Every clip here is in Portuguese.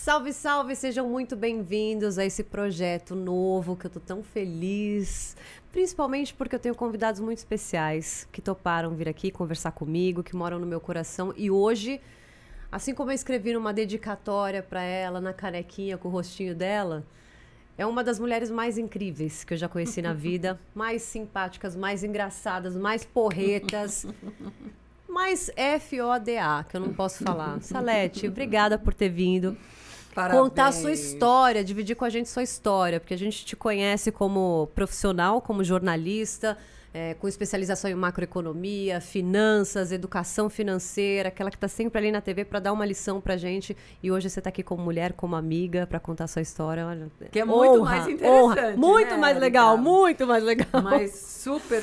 Salve, salve! Sejam muito bem-vindos a esse projeto novo que eu tô tão feliz. Principalmente porque eu tenho convidados muito especiais que toparam vir aqui conversar comigo, que moram no meu coração. E hoje, assim como eu escrevi numa dedicatória para ela, na canequinha com o rostinho dela, é uma das mulheres mais incríveis que eu já conheci na vida. Mais simpáticas, mais engraçadas, mais porretas. Mais FODA, que eu não posso falar. Salete, obrigada por ter vindo. Parabéns. Contar a sua história, dividir com a gente sua história, porque a gente te conhece como profissional, como jornalista, com especialização em macroeconomia, finanças, educação financeira, aquela que está sempre ali na TV para dar uma lição pra gente. E hoje você está aqui como mulher, como amiga, para contar a sua história. Olha, que é muito mais interessante, muito né, mais legal, Erika? muito mais legal. Mas super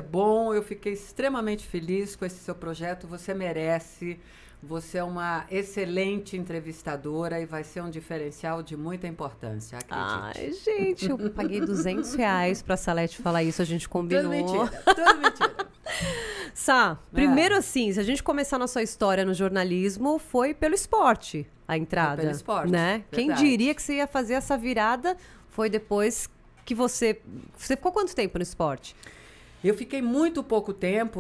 bom. Eu fiquei extremamente feliz com esse seu projeto. Você merece. Você é uma excelente entrevistadora e vai ser um diferencial de muita importância, acredite. Ai, gente, eu paguei R$200 pra Salete falar isso, a gente combinou. Tudo mentira. Sá, primeiro assim, se a gente começar na sua história no jornalismo, foi pelo esporte a entrada. Foi pelo esporte, né? Quem diria que você ia fazer essa virada foi depois que você ficou quanto tempo no esporte? Eu fiquei muito pouco tempo.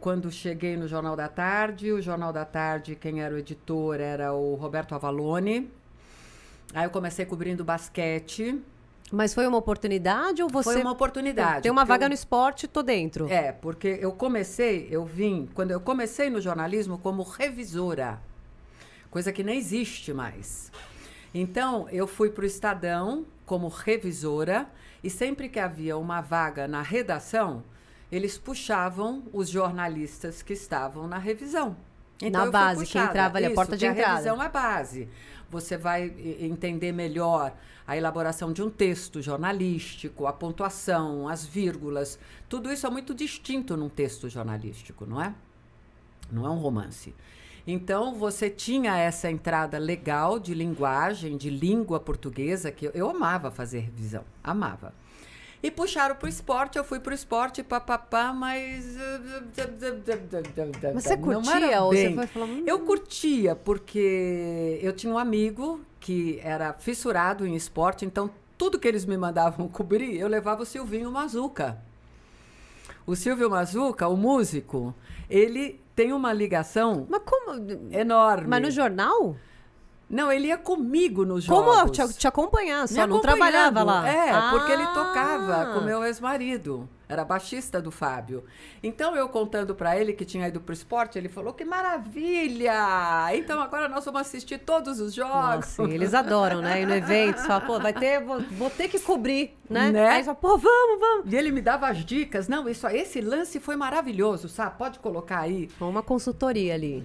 Quando cheguei no Jornal da Tarde, o Jornal da Tarde, quem era o editor era o Roberto Avalone. Aí eu comecei cobrindo basquete. Mas foi uma oportunidade ou você... Foi uma oportunidade. Tem uma vaga no esporte, tô dentro. Porque quando eu comecei no jornalismo como revisora, coisa que nem existe mais. Então, eu fui para o Estadão como revisora e sempre que havia uma vaga na redação, eles puxavam os jornalistas que estavam na revisão. Então, na base, que entrava ali, a porta de entrada. A revisão é a base. Você vai entender melhor a elaboração de um texto jornalístico, a pontuação, as vírgulas. Tudo isso é muito distinto num texto jornalístico, não é? Não é um romance. Então, você tinha essa entrada legal de linguagem, de língua portuguesa, que eu amava fazer revisão, amava. E puxaram para o esporte, eu fui para o esporte, mas... Mas você curtia? Não era ou bem. Você foi falando... Eu curtia, porque eu tinha um amigo que era fissurado em esporte, então tudo que eles me mandavam cobrir, eu levava o Silvinho Mazuca. O Silvio Mazuca, o músico, ele tem uma ligação enorme. Mas no jornal? Não, ele ia comigo nos jogos. Como te acompanhar? Só não trabalhava lá? Porque ele tocava com meu ex-marido. Era baixista do Fábio. Então, eu contando para ele que tinha ido pro esporte, ele falou, que maravilha! Então, agora nós vamos assistir todos os jogos. Nossa, eles adoram, né? E no evento, só, pô, vou ter que cobrir, né? Aí só, pô, vamos. E ele me dava as dicas. Não, esse lance foi maravilhoso, sabe? Pode colocar aí. Uma consultoria ali.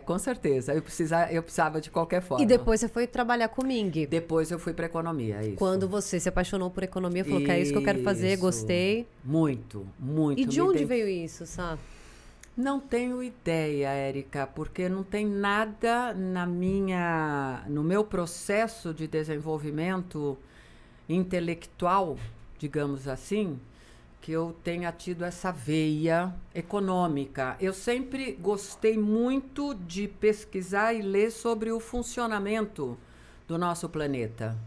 Com certeza. Eu precisava de qualquer forma. E depois você foi trabalhar com o Ming. Depois eu fui para economia, isso. Quando você se apaixonou por economia, falou que é isso que eu quero fazer, gostei. Muito. E de onde veio isso, sabe? Não tenho ideia, Érica, porque não tem nada no meu processo de desenvolvimento intelectual, digamos assim, que eu tenha tido essa veia econômica. Eu sempre gostei muito de pesquisar e ler sobre o funcionamento do nosso planeta,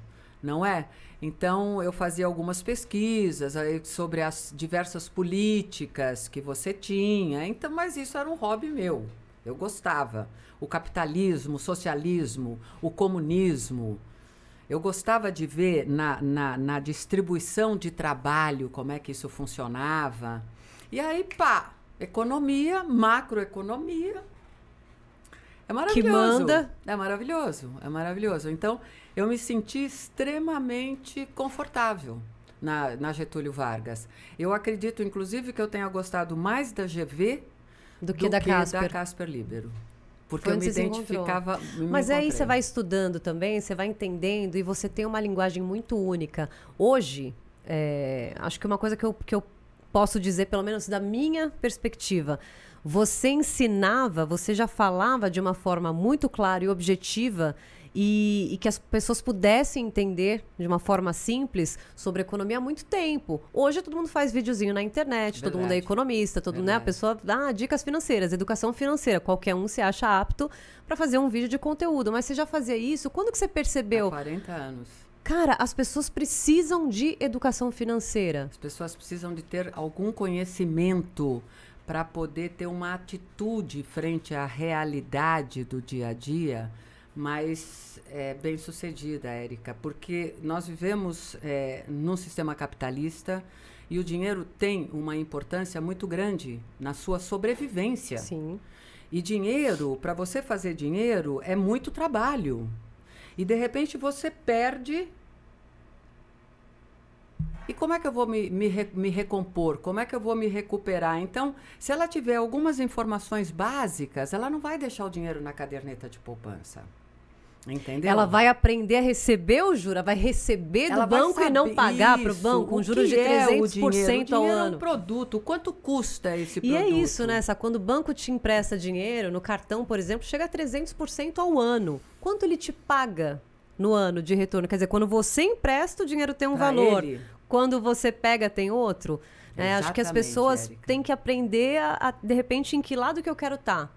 não é? Então, eu fazia algumas pesquisas sobre as diversas políticas que você tinha. Então, mas isso era um hobby meu. Eu gostava. O capitalismo, o socialismo, o comunismo. Eu gostava de ver na distribuição de trabalho como é que isso funcionava. E aí, economia, macroeconomia. É maravilhoso. Que manda. É maravilhoso. Então, eu me senti extremamente confortável na Getúlio Vargas. Eu acredito, inclusive, que eu tenha gostado mais da GV do que da Casper Libero. Porque eu me identificava... Mas aí você vai estudando também, você vai entendendo e você tem uma linguagem muito única. Hoje, acho que uma coisa que eu posso dizer, pelo menos da minha perspectiva, você ensinava, você já falava de uma forma muito clara e objetiva e que as pessoas pudessem entender de uma forma simples sobre economia há muito tempo. Hoje todo mundo faz videozinho na internet, todo mundo é economista, todo mundo, né, a pessoa dá dicas financeiras, educação financeira, qualquer um se acha apto para fazer um vídeo de conteúdo, mas você já fazia isso? Quando que você percebeu? Há 40 anos. Cara, as pessoas precisam de educação financeira. As pessoas precisam de ter algum conhecimento para poder ter uma atitude frente à realidade do dia a dia mais bem sucedida, Érica, porque nós vivemos num sistema capitalista e o dinheiro tem uma importância muito grande na sua sobrevivência. Sim. E dinheiro, para você fazer dinheiro, é muito trabalho. E de repente você perde. E como é que eu vou me recompor? Como é que eu vou me recuperar? Então, se ela tiver algumas informações básicas, ela não vai deixar o dinheiro na caderneta de poupança. Entendeu? Ela vai aprender a receber o juro, vai receber do banco e não pagar para o banco com juros de 300% ao ano. É um produto. Quanto custa esse produto? E é isso, né? Quando o banco te empresta dinheiro, no cartão, por exemplo, chega a 300% ao ano. Quanto ele te paga no ano de retorno? Quer dizer, quando você empresta, o dinheiro tem um valor. Quando você pega, tem outro. Acho que as pessoas têm que aprender de repente, em que lado que eu quero estar.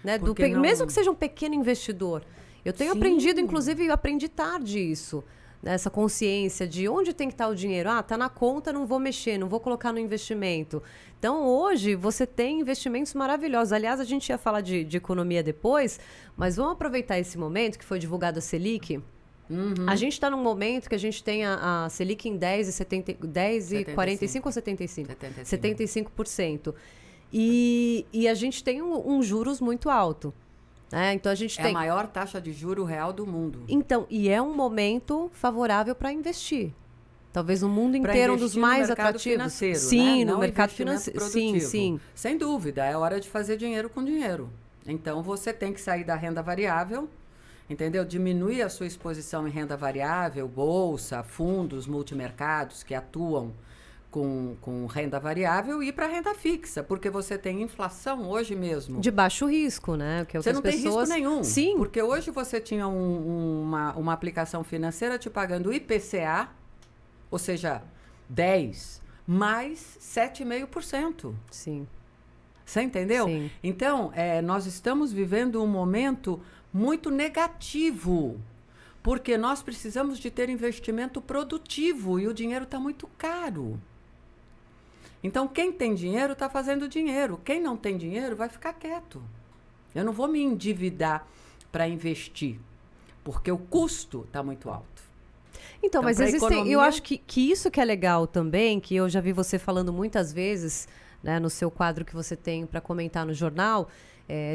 Né? Mesmo que seja um pequeno investidor. Eu tenho aprendido, inclusive, aprendi tarde isso. Né? Essa consciência de onde tem que estar o dinheiro. Tá na conta, não vou mexer, não vou colocar no investimento. Então, hoje, você tem investimentos maravilhosos. Aliás, a gente ia falar de economia depois, mas vamos aproveitar esse momento que foi divulgado a Selic. A gente está num momento que a gente tem a Selic em 10,45 ou 75? 75%. E a gente tem um juros muito alto. Então a gente tem a maior taxa de juro real do mundo. Então, e é um momento favorável para investir. Talvez no mundo inteiro um dos mais atrativos. Sim, no mercado financeiro. Sim. Sem dúvida, é hora de fazer dinheiro com dinheiro. Então você tem que sair da renda variável, entendeu? Diminuir a sua exposição em renda variável, bolsa, fundos, multimercados que atuam com renda variável e ir para renda fixa, porque você tem inflação hoje mesmo. De baixo risco, né? Que é o você não tem risco nenhum. Sim. Porque hoje você tinha uma aplicação financeira te pagando IPCA, ou seja, 10, mais 7,5%. Sim. Você entendeu? Sim. Então, nós estamos vivendo um momento muito negativo, porque nós precisamos de ter investimento produtivo e o dinheiro está muito caro. Então, quem tem dinheiro está fazendo dinheiro. Quem não tem dinheiro vai ficar quieto. Eu não vou me endividar para investir, porque o custo está muito alto. Então, mas existem... Eu acho que isso que é legal também, que eu já vi você falando muitas vezes, né, no seu quadro que você tem para comentar no jornal,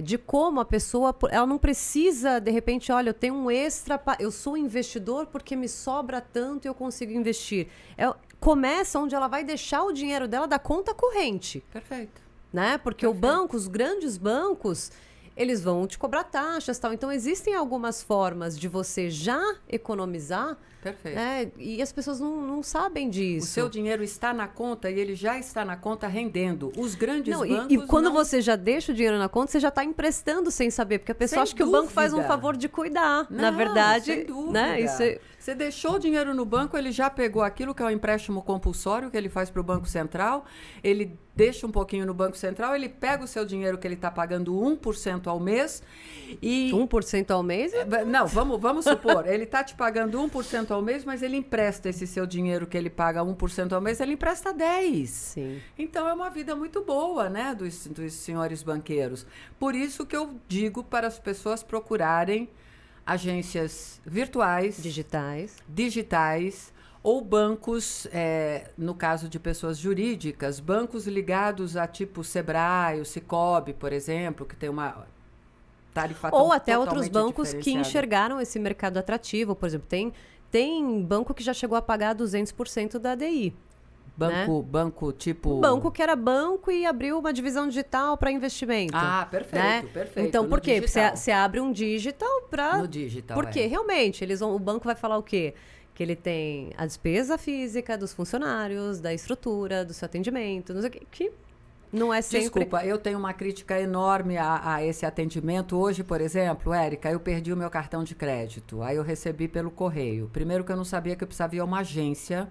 de como a pessoa... Ela não precisa, de repente, olha, eu tenho um extra... Eu sou investidor porque me sobra tanto e eu consigo investir. Começa onde ela vai deixar o dinheiro dela da conta corrente. Perfeito. Né? Porque os grandes bancos, eles vão te cobrar taxas e tal. Então, existem algumas formas de você já economizar. Perfeito. Né? E as pessoas não sabem disso. O seu dinheiro está na conta e ele já está na conta rendendo. Os grandes bancos... E quando você já deixa o dinheiro na conta, você já está emprestando sem saber. Porque a pessoa acha que o banco faz um favor de cuidar. Na verdade, sem dúvida. Né? Você deixou o dinheiro no banco, ele já pegou aquilo que é o empréstimo compulsório que ele faz para o Banco Central, ele deixa um pouquinho no Banco Central, ele pega o seu dinheiro que ele está pagando 1% ao mês e... 1% ao mês? Não, vamos supor, ele está te pagando 1% ao mês, mas ele empresta esse seu dinheiro que ele paga 1% ao mês, ele empresta 10%. Sim. Então é uma vida muito boa, né, dos senhores banqueiros. Por isso que eu digo para as pessoas procurarem agências virtuais, digitais ou bancos, no caso de pessoas jurídicas, bancos ligados a tipo Sebrae, o Sicoob, por exemplo, que tem uma tarifação ou até outros bancos que diferenciada. Enxergaram esse mercado atrativo. Por exemplo, tem banco que já chegou a pagar 200% da ADI. Banco tipo... Um banco que era banco e abriu uma divisão digital para investimento. Perfeito, né? perfeito. Então, por quê? Você abre um digital para... No digital, Porque, realmente, o banco vai falar o quê? Que ele tem a despesa física dos funcionários, da estrutura, do seu atendimento, não sei o quê, não é sempre... Desculpa, eu tenho uma crítica enorme a esse atendimento. Hoje, por exemplo, Érica, eu perdi o meu cartão de crédito. Aí eu recebi pelo correio. Primeiro que eu não sabia que eu precisava ir a uma agência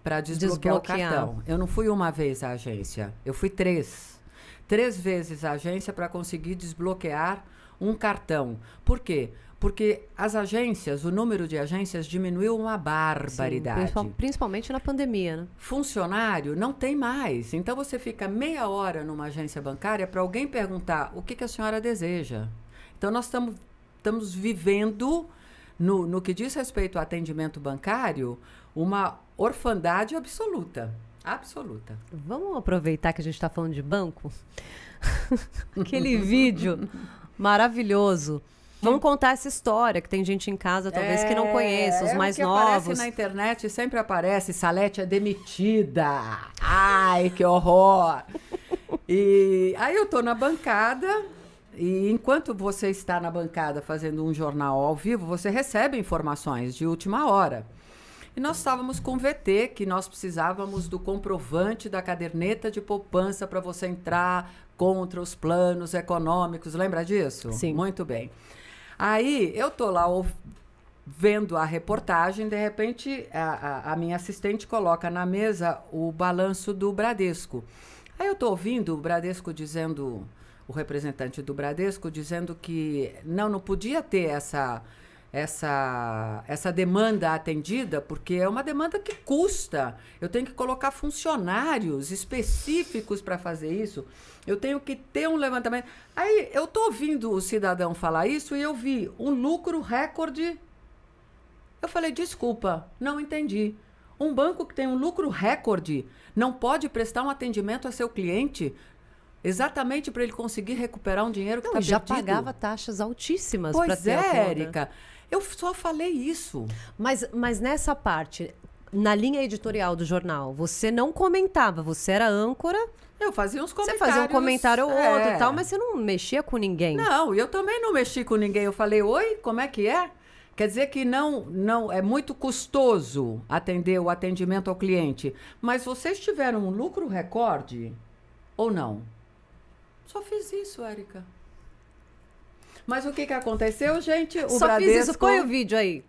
para desbloquear o cartão. Eu não fui uma vez à agência, eu fui 3. 3 vezes à agência para conseguir desbloquear um cartão. Por quê? Porque as agências, o número de agências diminuiu uma barbaridade. Sim, principalmente na pandemia, né? Funcionário não tem mais. Então você fica meia hora numa agência bancária para alguém perguntar o que a senhora deseja. Então nós estamos vivendo, no que diz respeito ao atendimento bancário, uma orfandade absoluta. Absoluta. Vamos aproveitar que a gente está falando de banco? Aquele vídeo maravilhoso. Vamos contar essa história, que tem gente em casa, talvez, que não conheça, os mais novos. Aparece na internet, sempre aparece, Salete é demitida. Ai, que horror. E aí eu tô na bancada, e enquanto você está na bancada fazendo um jornal ao vivo, você recebe informações de última hora. E nós estávamos com VT, que nós precisávamos do comprovante da caderneta de poupança para você entrar contra os planos econômicos. Lembra disso? Sim. Muito bem. Aí eu tô lá vendo a reportagem, de repente a minha assistente coloca na mesa o balanço do Bradesco. Aí eu tô ouvindo o Bradesco dizendo, o representante do Bradesco dizendo que não podia ter essa demanda atendida, porque é uma demanda que custa. Eu tenho que colocar funcionários específicos para fazer isso. Eu tenho que ter um levantamento. Aí eu estou ouvindo o cidadão falar isso e eu vi um lucro recorde. Eu falei, desculpa, não entendi. Um banco que tem um lucro recorde não pode prestar um atendimento a seu cliente exatamente para ele conseguir recuperar um dinheiro que está perdido? Já pagava taxas altíssimas para ter a conta. Érica, eu só falei isso. Mas nessa parte, na linha editorial do jornal, você não comentava, você era âncora. Eu fazia uns comentários. Você fazia um comentário ou outro e tal, mas você não mexia com ninguém. Não, eu também não mexi com ninguém. Eu falei, oi, como é que é? Quer dizer que não é muito custoso atender o atendimento ao cliente. Mas vocês tiveram um lucro recorde ou não? Só fiz isso, Érica. Mas o que aconteceu, gente? O Só Bradesco... fiz isso. Põe o vídeo aí.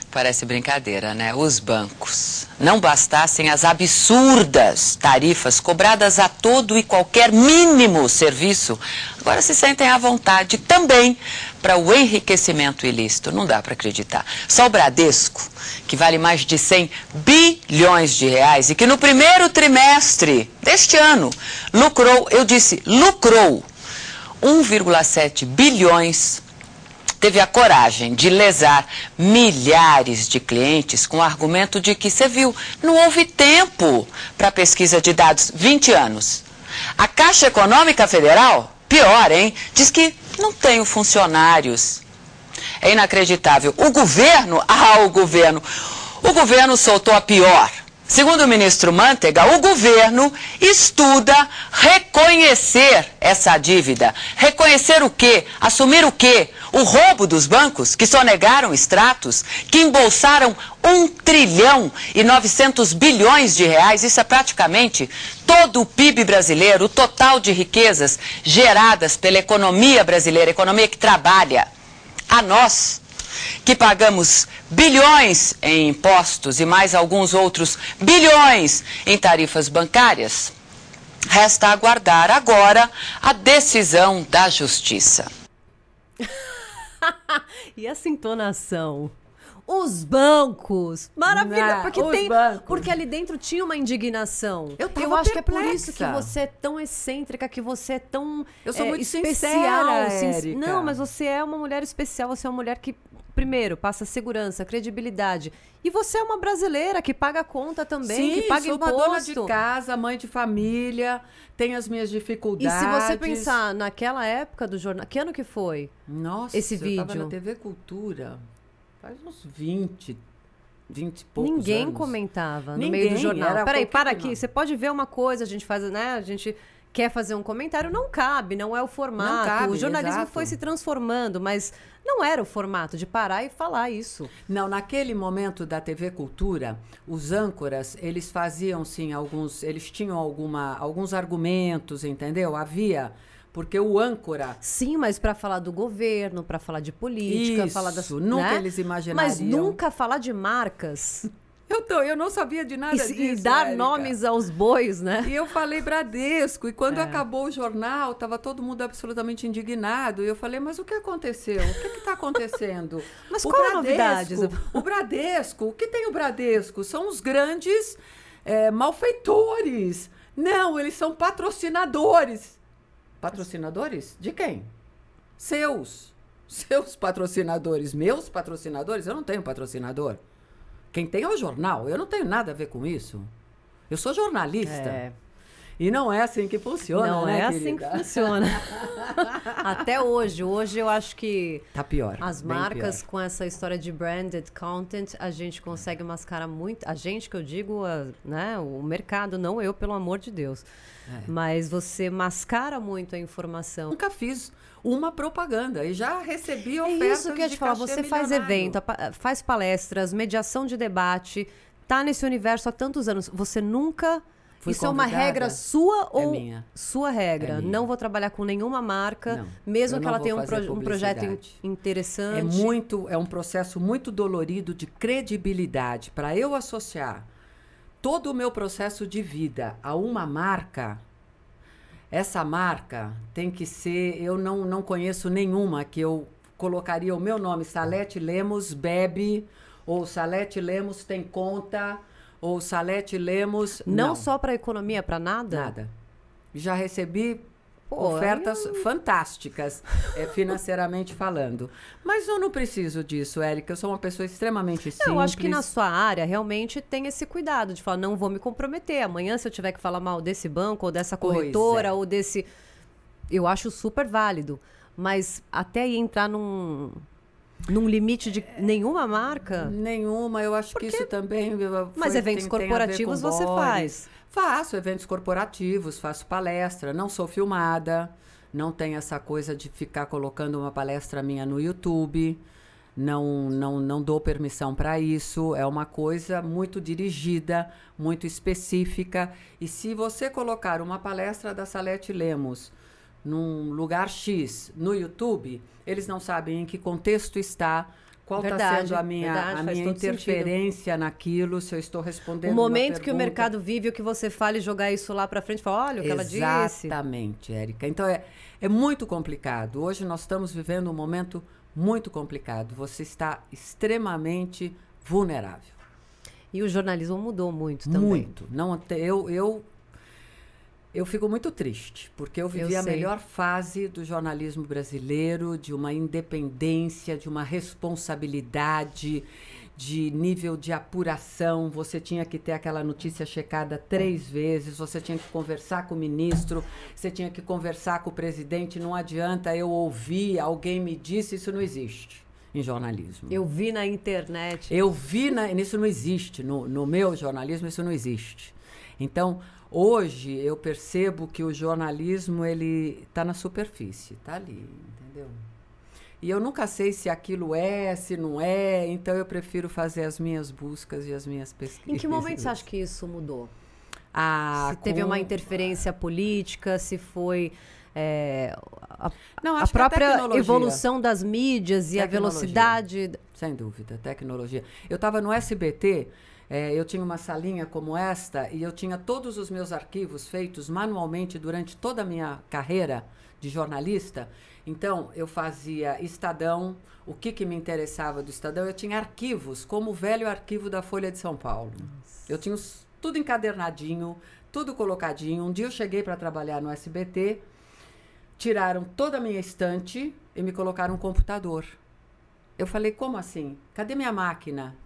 Parece brincadeira, né? Os bancos não bastassem as absurdas tarifas cobradas a todo e qualquer mínimo serviço, agora se sentem à vontade também para o enriquecimento ilícito. Não dá para acreditar. Só o Bradesco, que vale mais de 100 bilhões de reais e que no primeiro trimestre deste ano lucrou, eu disse lucrou, 1,7 bilhões, teve a coragem de lesar milhares de clientes com o argumento de que, você viu, não houve tempo para pesquisa de dados. 20 anos. A Caixa Econômica Federal, pior, hein? Diz que não tem funcionários. É inacreditável. O governo soltou a pior. Segundo o ministro Mantega, o governo estuda reconhecer essa dívida. Reconhecer o quê? Assumir o quê? O roubo dos bancos, que sonegaram extratos, que embolsaram 1,9 trilhão de reais. Isso é praticamente todo o PIB brasileiro, o total de riquezas geradas pela economia brasileira, economia que trabalha. A nós, que pagamos bilhões em impostos e mais alguns outros bilhões em tarifas bancárias, resta aguardar agora a decisão da Justiça. E essa entonação? Os bancos! Maravilha! Porque ali dentro tinha uma indignação. Eu acho que é por isso que você é tão excêntrica, que você é tão eu sou muito especial. Sincera, Érica. Não, mas você é uma mulher especial, você é uma mulher que, primeiro, passa segurança, credibilidade. E você é uma brasileira que paga a conta também, que paga imposto. Sou uma dona de casa, mãe de família, tenho as minhas dificuldades. E se você pensar naquela época do jornal, que ano que foi? Nossa, esse vídeo? Eu tava na TV Cultura, faz uns 20 e poucos Ninguém anos. comentava no meio do jornal. Peraí, para aqui, você pode ver uma coisa, a gente faz, né? A gente quer fazer um comentário, não cabe, não é o formato. Não cabe, o jornalismo exato. foi se transformando, mas não era o formato de parar e falar isso. Não, naquele momento da TV Cultura, os âncoras, eles faziam, sim, eles tinham alguns argumentos, entendeu? Havia, porque o âncora... Sim, mas para falar do governo, para falar de política, Isso, falar das... nunca né? eles imaginariam. Mas nunca falar de marcas Eu não sabia de nada disso, e dar Érica. nomes aos bois, né? E eu falei Bradesco, e quando acabou o jornal, estava todo mundo absolutamente indignado. E eu falei, mas o que aconteceu? O que está acontecendo? Mas o qual é a Bradesco, novidade? O Bradesco, o que tem o Bradesco? São os grandes malfeitores. Não, eles são patrocinadores. Patrocinadores? De quem? Seus patrocinadores. Meus patrocinadores? Eu não tenho patrocinador. Quem tem é o jornal. Eu não tenho nada a ver com isso. Eu sou jornalista. E não é assim que funciona, não né, é querida? assim que funciona. Até hoje. Hoje eu acho que tá pior. as bem marcas pior. com essa história de branded content, a gente consegue mascarar muito. A gente, que eu digo, né, o mercado, não eu, pelo amor de Deus. Mas você mascara muito a informação. Nunca fiz uma propaganda e já recebi É ofertas isso que eu ia de te falar. cachê Você faz milionário. evento, faz palestras, mediação de debate, tá nesse universo há tantos anos. Você nunca... Fui Isso é uma convidada? regra sua ou minha. sua regra? É minha. Não vou trabalhar com nenhuma marca, Não, mesmo eu que não ela vou tenha fazer um projeto publicidade. interessante. É um processo muito dolorido de credibilidade. Para eu associar todo o meu processo de vida a uma marca, essa marca tem que ser... Eu não conheço nenhuma que eu colocaria o meu nome, Salete Lemos bebe, ou Salete Lemos tem conta, ou Salete Lemos... Não só para economia, para nada? Nada. Já recebi Pô, ofertas fantásticas, financeiramente falando. Mas eu não preciso disso, Érica. Eu sou uma pessoa extremamente simples. Eu acho que na sua área realmente tem esse cuidado de falar, não vou me comprometer. Amanhã, se eu tiver que falar mal desse banco, ou dessa corretora, ou desse... Eu acho super válido. Mas até aí entrar num limite de nenhuma marca... Nenhuma, eu acho que isso também... Mas eventos corporativos você faz. Faço eventos corporativos, faço palestra, não sou filmada, não tenho essa coisa de ficar colocando uma palestra minha no YouTube, não dou permissão para isso, é uma coisa muito dirigida, muito específica. E se você colocar uma palestra da Salete Lemos num lugar X no YouTube, eles não sabem em que contexto está, qual está sendo a minha interferência naquilo, se eu estou respondendo o momento uma que o mercado vive, o que você fala e jogar isso lá para frente, fala, olha o que ela disse. Exatamente, Érica. Então é muito complicado. Hoje nós estamos vivendo um momento muito complicado. Você está extremamente vulnerável. E o jornalismo mudou muito também. Muito. Eu fico muito triste, porque eu vivi a melhor fase do jornalismo brasileiro, de uma independência, de uma responsabilidade, de nível de apuração. Você tinha que ter aquela notícia checada 3 vezes, você tinha que conversar com o ministro, você tinha que conversar com o presidente. Não adianta eu ouvir, alguém me disse, isso não existe em jornalismo. Eu vi na internet. Isso não existe. No meu jornalismo, isso não existe. Então... Hoje eu percebo que o jornalismo ele está na superfície, está ali, entendeu? E eu nunca sei se aquilo se não é, então eu prefiro fazer as minhas buscas e as minhas pesquisas. Em que momento você acha que isso mudou? Se teve uma interferência política, se foi não, a própria evolução das mídias e a velocidade... Sem dúvida, tecnologia. Eu estava no SBT... eu tinha uma salinha como esta e eu tinha todos os meus arquivos feitos manualmente durante toda a minha carreira de jornalista. Então, eu fazia Estadão, o que me interessava do Estadão. Eu tinha arquivos, como o velho arquivo da Folha de São Paulo. Nossa. Eu tinha tudo encadernadinho, tudo colocadinho. Um dia eu cheguei para trabalhar no SBT, tiraram toda a minha estante e me colocaram um computador. Eu falei, como assim? Cadê minha máquina?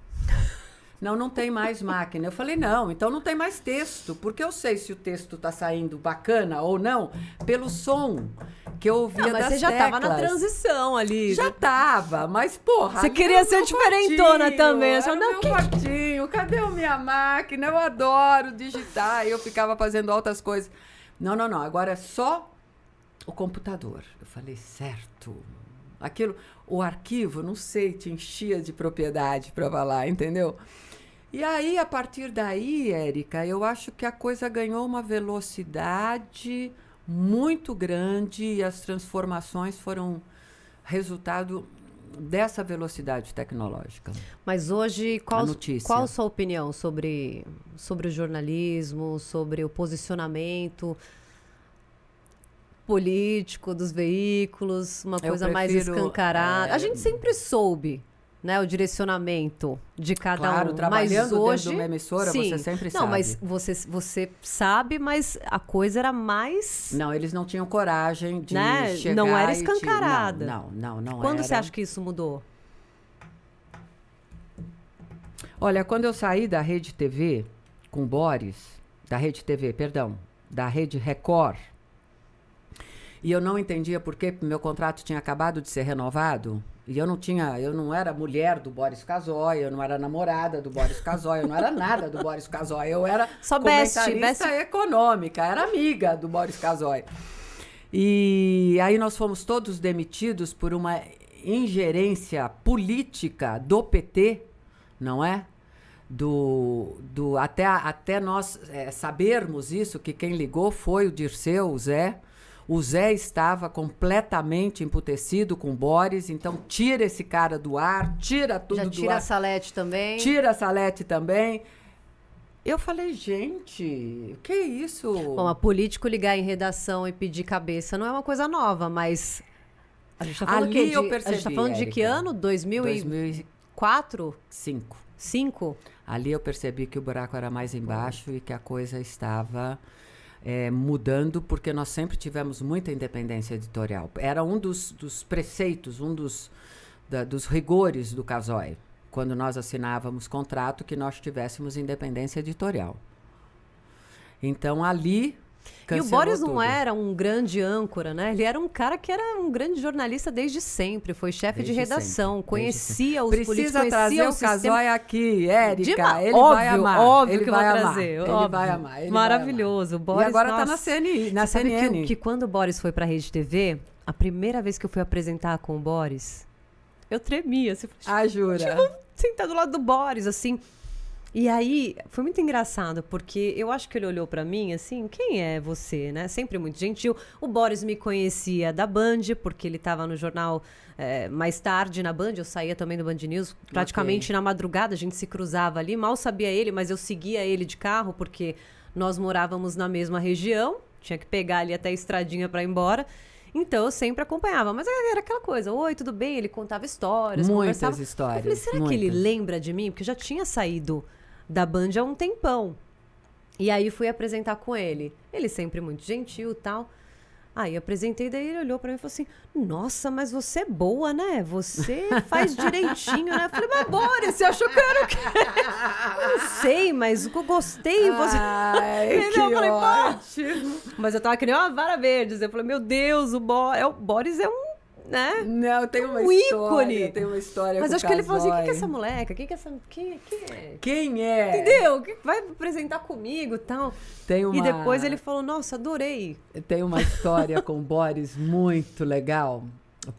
Não tem mais máquina. Eu falei, não, então não tem mais texto, porque eu sei se o texto está saindo bacana ou não pelo som que eu ouvia das teclas. Mas você já estava na transição ali. Já estava, mas porra... Você queria ser diferentona também. Era meu quartinho, cadê a minha máquina? Eu adoro digitar, e eu ficava fazendo outras coisas. Não, agora é só o computador. Eu falei, certo. Aquilo, o arquivo, não sei, te enchia de propriedade para falar, entendeu? E aí, a partir daí, Érica, eu acho que a coisa ganhou uma velocidade muito grande e as transformações foram resultado dessa velocidade tecnológica. Mas hoje, qual a sua opinião sobre o jornalismo, sobre o posicionamento político dos veículos, uma coisa mais escancarada? A gente sempre soube, né, o direcionamento de cada claro, um. Trabalhando mas hoje, dentro de uma emissora, sim. você sempre sabe. Não, mas você sabe, mas a coisa era mais... Não, eles não tinham coragem de chegar. Não era escancarada. Não Quando era. você acha que isso mudou? Olha, quando eu saí da Rede TV com o Boris, da Rede Record, e eu não entendia por que meu contrato tinha acabado de ser renovado, e eu não era mulher do Boris Casoy, eu não era namorada do Boris Casoy, eu não era nada do Boris Casoy, eu era só comentarista econômica, era amiga do Boris Casoy. E aí nós fomos todos demitidos por uma ingerência política do PT, não é? Até nós sabermos isso, que quem ligou foi o Dirceu, o Zé. O Zé estava completamente emputecido com o Boris, então tira esse cara do ar, tira tudo do ar. Já tira a Salete também. Tira a Salete também. Eu falei, gente, o que é isso? Bom, a político ligar em redação e pedir cabeça não é uma coisa nova, mas a gente tá falando ali eu percebi, a gente tá falando de que ano? 2004? 5? Ali eu percebi que o buraco era mais embaixo e que a coisa estava mudando, porque nós sempre tivemos muita independência editorial. Era um dos preceitos, dos rigores do Casoy, quando nós assinávamos contrato, que nós tivéssemos independência editorial. Então, ali... E o Boris não era um grande âncora, né? Ele era um cara que era um grande jornalista desde sempre, foi chefe de redação, conhecia os políticos, precisa trazer o Casoy aqui, Érica, ele óbvio, vai amar. Óbvio ele que vai eu vou amar, trazer. Ele vai amar. Maravilhoso. O Boris, e agora está na CNN. Você sabe que quando o Boris foi para a Rede TV, a primeira vez que eu fui apresentar com o Boris, eu tremia. Assim, jura? Tipo, sentar do lado do Boris, assim... E aí, foi muito engraçado, porque eu acho que ele olhou pra mim, assim, quem é você, né? Sempre muito gentil. O Boris me conhecia da Band, porque ele tava no jornal mais tarde na Band, eu saía também do Band News, praticamente na madrugada, a gente se cruzava ali, mal sabia ele, mas eu seguia ele de carro, porque nós morávamos na mesma região, tinha que pegar ali até a estradinha pra ir embora. Então, eu sempre acompanhava. Mas era aquela coisa, oi, tudo bem? Ele contava histórias, muitas histórias. Eu falei, será que ele lembra de mim? Porque eu já tinha saído da Band há um tempão. E aí fui apresentar com ele. Ele sempre muito gentil e tal. Aí apresentei, daí ele olhou pra mim e falou assim, nossa, mas você é boa, né? Você faz direitinho, né? Eu falei, mas Boris, você achou que eu era o quê? Não sei, mas eu gostei. Ai, que eu falei, ótimo. Mas eu tava que nem uma vara verde. Eu falei, meu Deus, o Boris é um... Né? Não, tem uma ícone. Tem uma história. Mas acho que ele falou assim: quem que é essa moleca? Quem é? Quem é? Entendeu? Vai apresentar comigo e tal. E depois ele falou: nossa, adorei. Tem uma história com o Boris muito legal,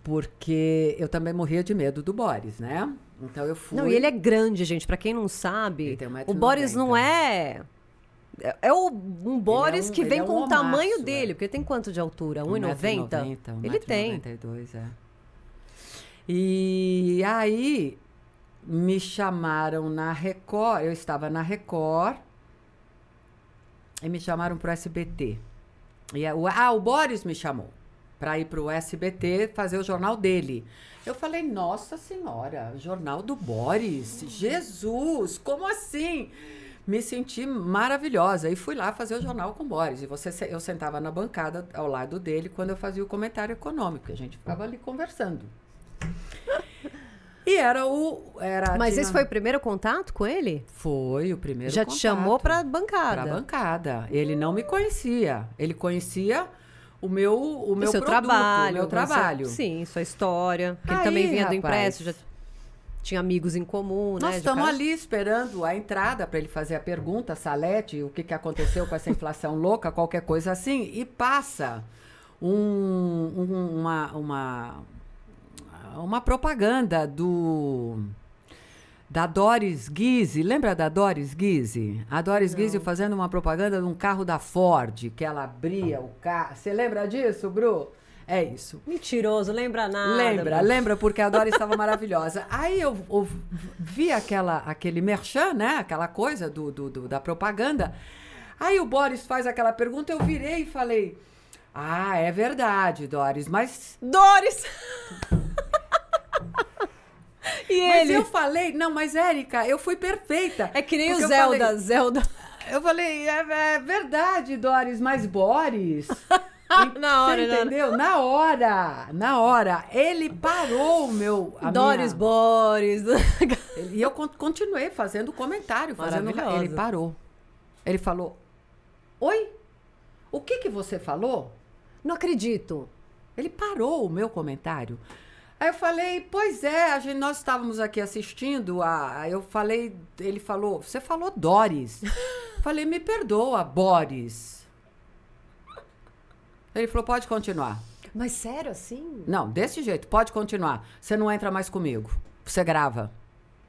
porque eu também morria de medo do Boris, né? Então eu fui. Não, e ele é grande, gente. Pra quem não sabe, ele tem 1,90 m. O Boris não é. Um Boris que vem com o tamanho dele, porque tem quanto de altura? 1,90 m? Ele tem. 1,92 m, E aí me chamaram na Record, eu estava na Record e me chamaram para o SBT. O Boris me chamou para ir para o SBT fazer o jornal dele. Eu falei, nossa senhora, jornal do Boris? Jesus, como assim? Me senti maravilhosa e fui lá fazer o jornal com o Boris. E eu sentava na bancada ao lado dele quando eu fazia o comentário econômico. A gente ficava ali conversando. E Mas esse foi o primeiro contato com ele? Foi o primeiro Já contato. te chamou pra bancada? Pra bancada. Ele não me conhecia. Ele conhecia o meu seu produto, trabalho. O meu trabalho. Sim, sua história. Porque ele também vinha do impresso. tinha amigos em comum, Nós né? estamos ali esperando a entrada para ele fazer a pergunta, Salete, o que aconteceu com essa inflação louca, qualquer coisa assim, e passa uma propaganda da Doris Guise. Lembra da Doris Guise? A Doris Guise fazendo uma propaganda de um carro da Ford, que ela abria o carro. Você lembra disso, Bru? É isso. Mentiroso, lembra nada. Lembra, porque a Doris estava maravilhosa. Aí eu vi aquele merchan, né? Aquela coisa da propaganda. Aí o Boris faz aquela pergunta, eu virei e falei... Ah, é verdade, Doris, mas... Doris! Mas eu falei... Não, mas, Érica, eu fui perfeita. É que nem o Zelda. Eu falei, é verdade, Doris, mas Boris... Na hora, você entendeu? Na hora. Ele parou o meu... Boris. E eu continuei fazendo comentário. Ele parou. Ele falou, oi? O que você falou? Não acredito. Ele parou o meu comentário. Aí eu falei, pois é, nós estávamos aqui assistindo, ele falou, você falou Doris. Falei, me perdoa, Boris. Ele falou, pode continuar. Mas sério, assim? Não, desse jeito, pode continuar. Você não entra mais comigo. Você grava.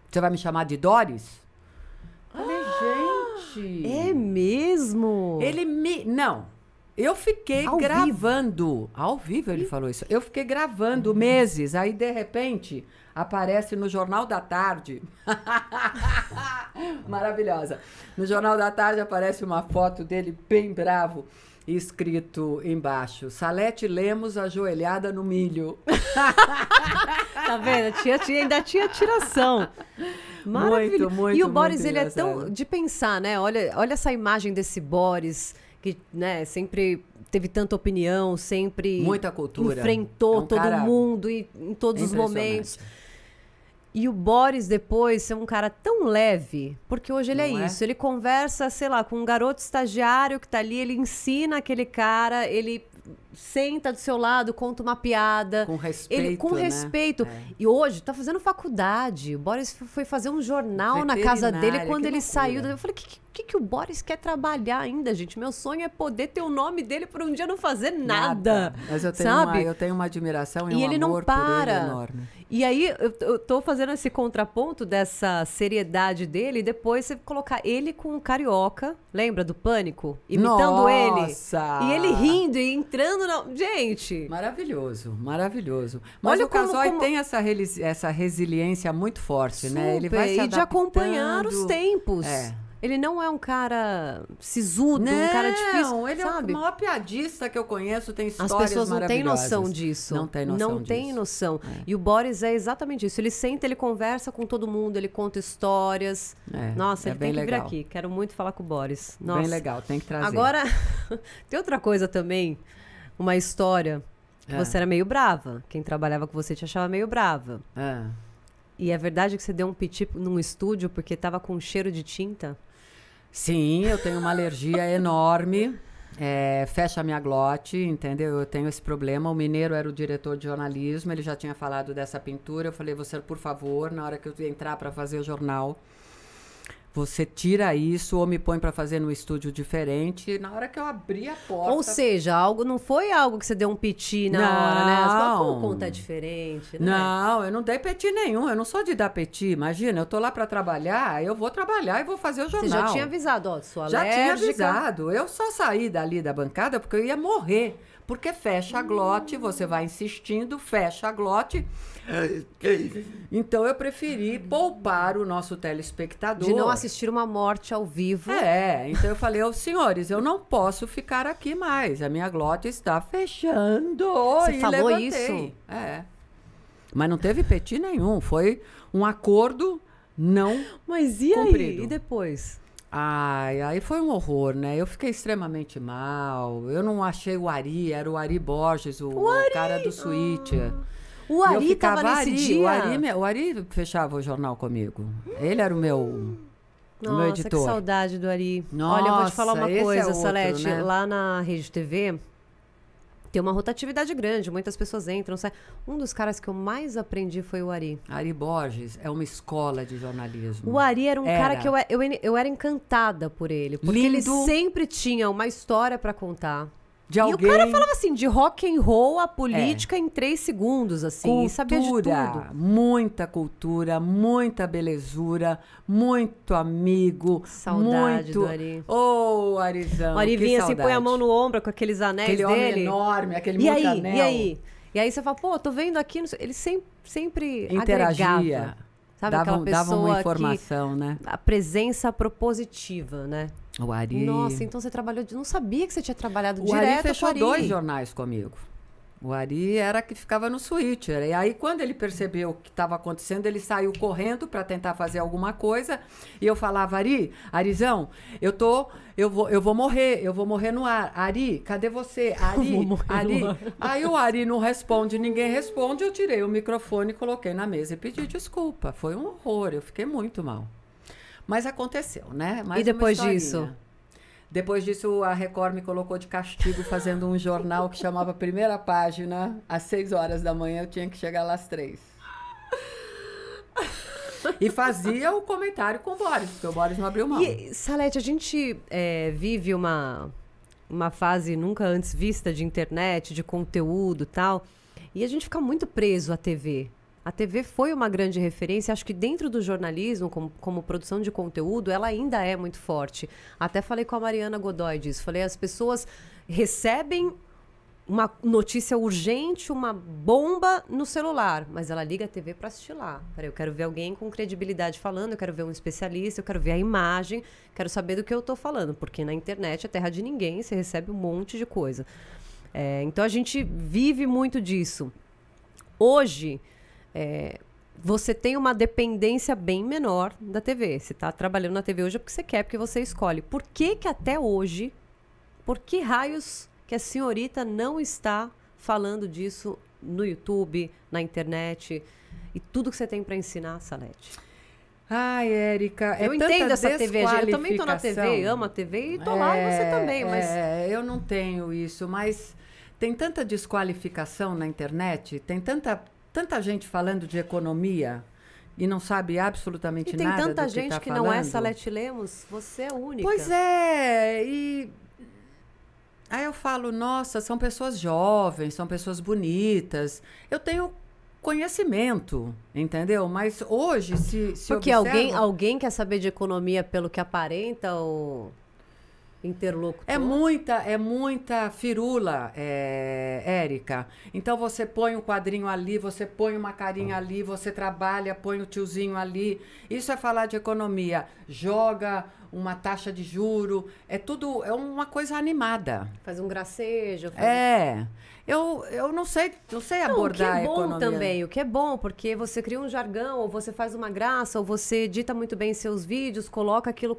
Você vai me chamar de Doris? Falei, gente... É mesmo? Não. Eu fiquei gravando. Ao vivo ele falou isso. Eu fiquei gravando meses. Aí, de repente, aparece no Jornal da Tarde. Maravilhosa. No Jornal da Tarde aparece uma foto dele bem bravo. Escrito embaixo, Salete Lemos ajoelhada no milho. Tá vendo? Ainda tinha tiração. Maravilhoso. Muito, e o Boris, muito ele é tão de pensar, né? Olha essa imagem desse Boris, que, né, sempre teve tanta opinião, sempre... Muita cultura. Enfrentou todo mundo e, em todos os momentos. E o Boris, depois, é um cara tão leve, porque hoje ele isso. Ele conversa, sei lá, com um garoto estagiário que tá ali, ele ensina aquele cara, ele senta do seu lado, conta uma piada. Com respeito, Com respeito. É. E hoje tá fazendo faculdade. O Boris foi fazer um jornal na casa dele quando ele saiu. Eu falei, que o Boris quer trabalhar ainda, gente? Meu sonho é poder ter o nome dele por um dia não fazer nada. Mas eu tenho uma admiração e um ele amor não para. por ele enorme. E aí, eu tô fazendo esse contraponto dessa seriedade dele, e depois você colocar ele com o Carioca, lembra do Pânico? Imitando ele. E ele rindo e entrando na... Gente! Maravilhoso. Mas olha o Casoy tem essa resiliência muito forte, né? Ele vai se adaptando. E de acompanhar os tempos. Ele não é um cara sisudo, um cara difícil. Não, ele sabe? é o maior piadista que eu conheço, tem histórias maravilhosas. As pessoas não têm maravilhosas. noção disso. Não tem noção Não tem noção. E o Boris é exatamente isso. Ele senta, ele conversa com todo mundo, ele conta histórias. Nossa, ele tem que vir aqui. Quero muito falar com o Boris. Nossa. Bem legal, tem que trazer. Agora, tem outra coisa também, uma história. Você era meio brava. Quem trabalhava com você te achava meio brava. E é verdade que você deu um piti num estúdio porque tava com cheiro de tinta? Sim, eu tenho uma alergia enorme, fecha a minha glote, entendeu? Eu tenho esse problema. O Mineiro era o diretor de jornalismo, ele já tinha falado dessa pintura. Eu falei, você, por favor, na hora que eu entrar para fazer o jornal, você tira isso ou me põe para fazer num estúdio diferente. Na hora que eu abri a porta... Ou seja, não foi algo que você deu um piti na hora, né? Você falou, conta é diferente, né? Não, eu não dei piti nenhum. Eu não sou de dar piti. Imagina, eu tô lá para trabalhar, eu vou trabalhar e vou fazer o jornal. Você já tinha avisado, sua alérgica... Já tinha avisado. Eu só saí dali da bancada porque eu ia morrer. Porque fecha a glote, você vai insistindo, fecha a glote... Então eu preferi poupar o nosso telespectador de não assistir uma morte ao vivo. Então eu falei aos senhores, eu não posso ficar aqui mais, a minha glote está fechando. Você falou levantei. Isso? Mas não teve peti nenhum, foi um acordo não Mas e cumprido. Aí? E depois? Aí foi um horror, né? Eu fiquei extremamente mal. Eu não achei o Ari, era o Ari Borges, o cara do Switch. O Ari estava nesse dia? O Ari fechava o jornal comigo. Ele era o meu editor. Que saudade do Ari. Nossa, olha, eu vou te falar uma coisa, outro, Salete. Né? Lá na Rede TV, tem uma rotatividade grande, muitas pessoas entram, saem. Um dos caras que eu mais aprendi foi o Ari. Ari Borges é uma escola de jornalismo. O Ari era um cara que eu era encantada por ele. Porque Lindo. ele sempre tinha uma história pra contar. De alguém... E o cara falava assim, de rock and roll a política em 3 segundos, assim. Cultura, e sabia de tudo. muita cultura, muita belezura, muito amigo. Saudade muito... do Ari. Ô, Arizão, O Ari que vinha saudade. assim, põe a mão no ombro com aqueles anéis Aquele dele. homem enorme, aquele E monte de aí? anel. E aí? E aí você fala, pô, tô vendo aqui... não sei- Ele sempre Interagia. agregava. Sabe aquela pessoa Dava uma que... informação, né? A presença propositiva, né? O Ari... Nossa, então você trabalhou... Não sabia que você tinha trabalhado O direto Ari com fechou o Ari. 2 jornais comigo. O Ari era que ficava no switcher. E aí, quando ele percebeu o que estava acontecendo, ele saiu correndo para tentar fazer alguma coisa. E eu falava, Arizão, eu vou morrer no ar. Ari, cadê você? Ari. Aí o Ari não responde, ninguém responde. Eu tirei o microfone, coloquei na mesa e pedi desculpa. Foi um horror, eu fiquei muito mal. Mas aconteceu, né? Mais E depois uma disso? historinha. Depois disso, a Record me colocou de castigo fazendo um jornal que chamava Primeira Página. Às 6 horas da manhã, eu tinha que chegar lá às 3. E fazia o comentário com o Boris, porque o Boris não abriu mão. E, Salete, a gente vive uma fase nunca antes vista de internet, de conteúdo e tal, e a gente fica muito preso à TV. A TV foi uma grande referência, acho que dentro do jornalismo, como produção de conteúdo, ela ainda é muito forte. Até falei com a Mariana Godoy disso, falei, as pessoas recebem uma notícia urgente, uma bomba no celular, mas ela liga a TV para assistir lá. Peraí, eu quero ver alguém com credibilidade falando, eu quero ver um especialista, eu quero ver a imagem, quero saber do que eu estou falando, porque na internet é terra de ninguém, você recebe um monte de coisa. Então a gente vive muito disso. Hoje, você tem uma dependência bem menor da TV. Você está trabalhando na TV hoje porque você quer, porque você escolhe. Por que até hoje, por que raios que a senhorita não está falando disso no YouTube, na internet e tudo que você tem para ensinar, Salete? Ai, Érica, eu entendo essa TV, eu também tô na TV, amo a TV e tô lá e você também, mas... eu não tenho isso, mas tem tanta desqualificação na internet, tem tanta gente falando de economia e não sabe absolutamente nada do que tem tanta tá gente que falando. não é Salete Lemos, você é única. Pois é, e... Aí eu falo, nossa, são pessoas jovens, são pessoas bonitas. Eu tenho conhecimento, entendeu? Mas hoje, se porque observa... alguém quer saber de economia pelo que aparenta ou interlocutor? É muita firula, Érica. Então você põe um quadrinho ali, você põe uma carinha ali, você trabalha, põe o tiozinho ali. Isso é falar de economia. Joga uma taxa de juro, é uma coisa animada. Faz um gracejo. Eu não sei abordar a economia. O que é bom também, o que é bom, porque você cria um jargão, ou você faz uma graça, ou você edita muito bem seus vídeos, coloca aquilo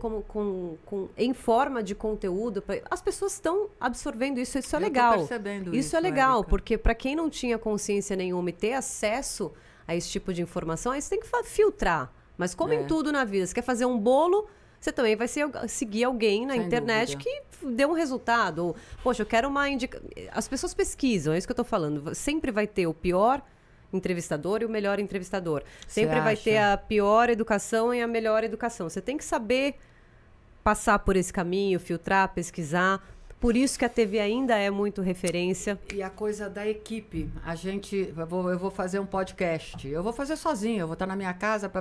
em forma de conteúdo. As pessoas estão absorvendo isso, isso é legal. Eu tô percebendo isso é legal, Érica. porque para quem não tinha consciência nenhuma e ter acesso a esse tipo de informação, aí você tem que filtrar. Mas como em tudo na vida, você quer fazer um bolo... Você também vai seguir alguém na Sem internet dúvida. que dê um resultado. Ou, poxa, eu quero uma indicação. As pessoas pesquisam, é isso que eu estou falando. Sempre vai ter o pior entrevistador e o melhor entrevistador. Sempre vai ter a pior educação e a melhor educação. Você tem que saber passar por esse caminho, filtrar, pesquisar. Por isso que a TV ainda é muito referência. E a coisa da equipe. Eu vou fazer um podcast. Eu vou fazer sozinho, eu vou estar na minha casa.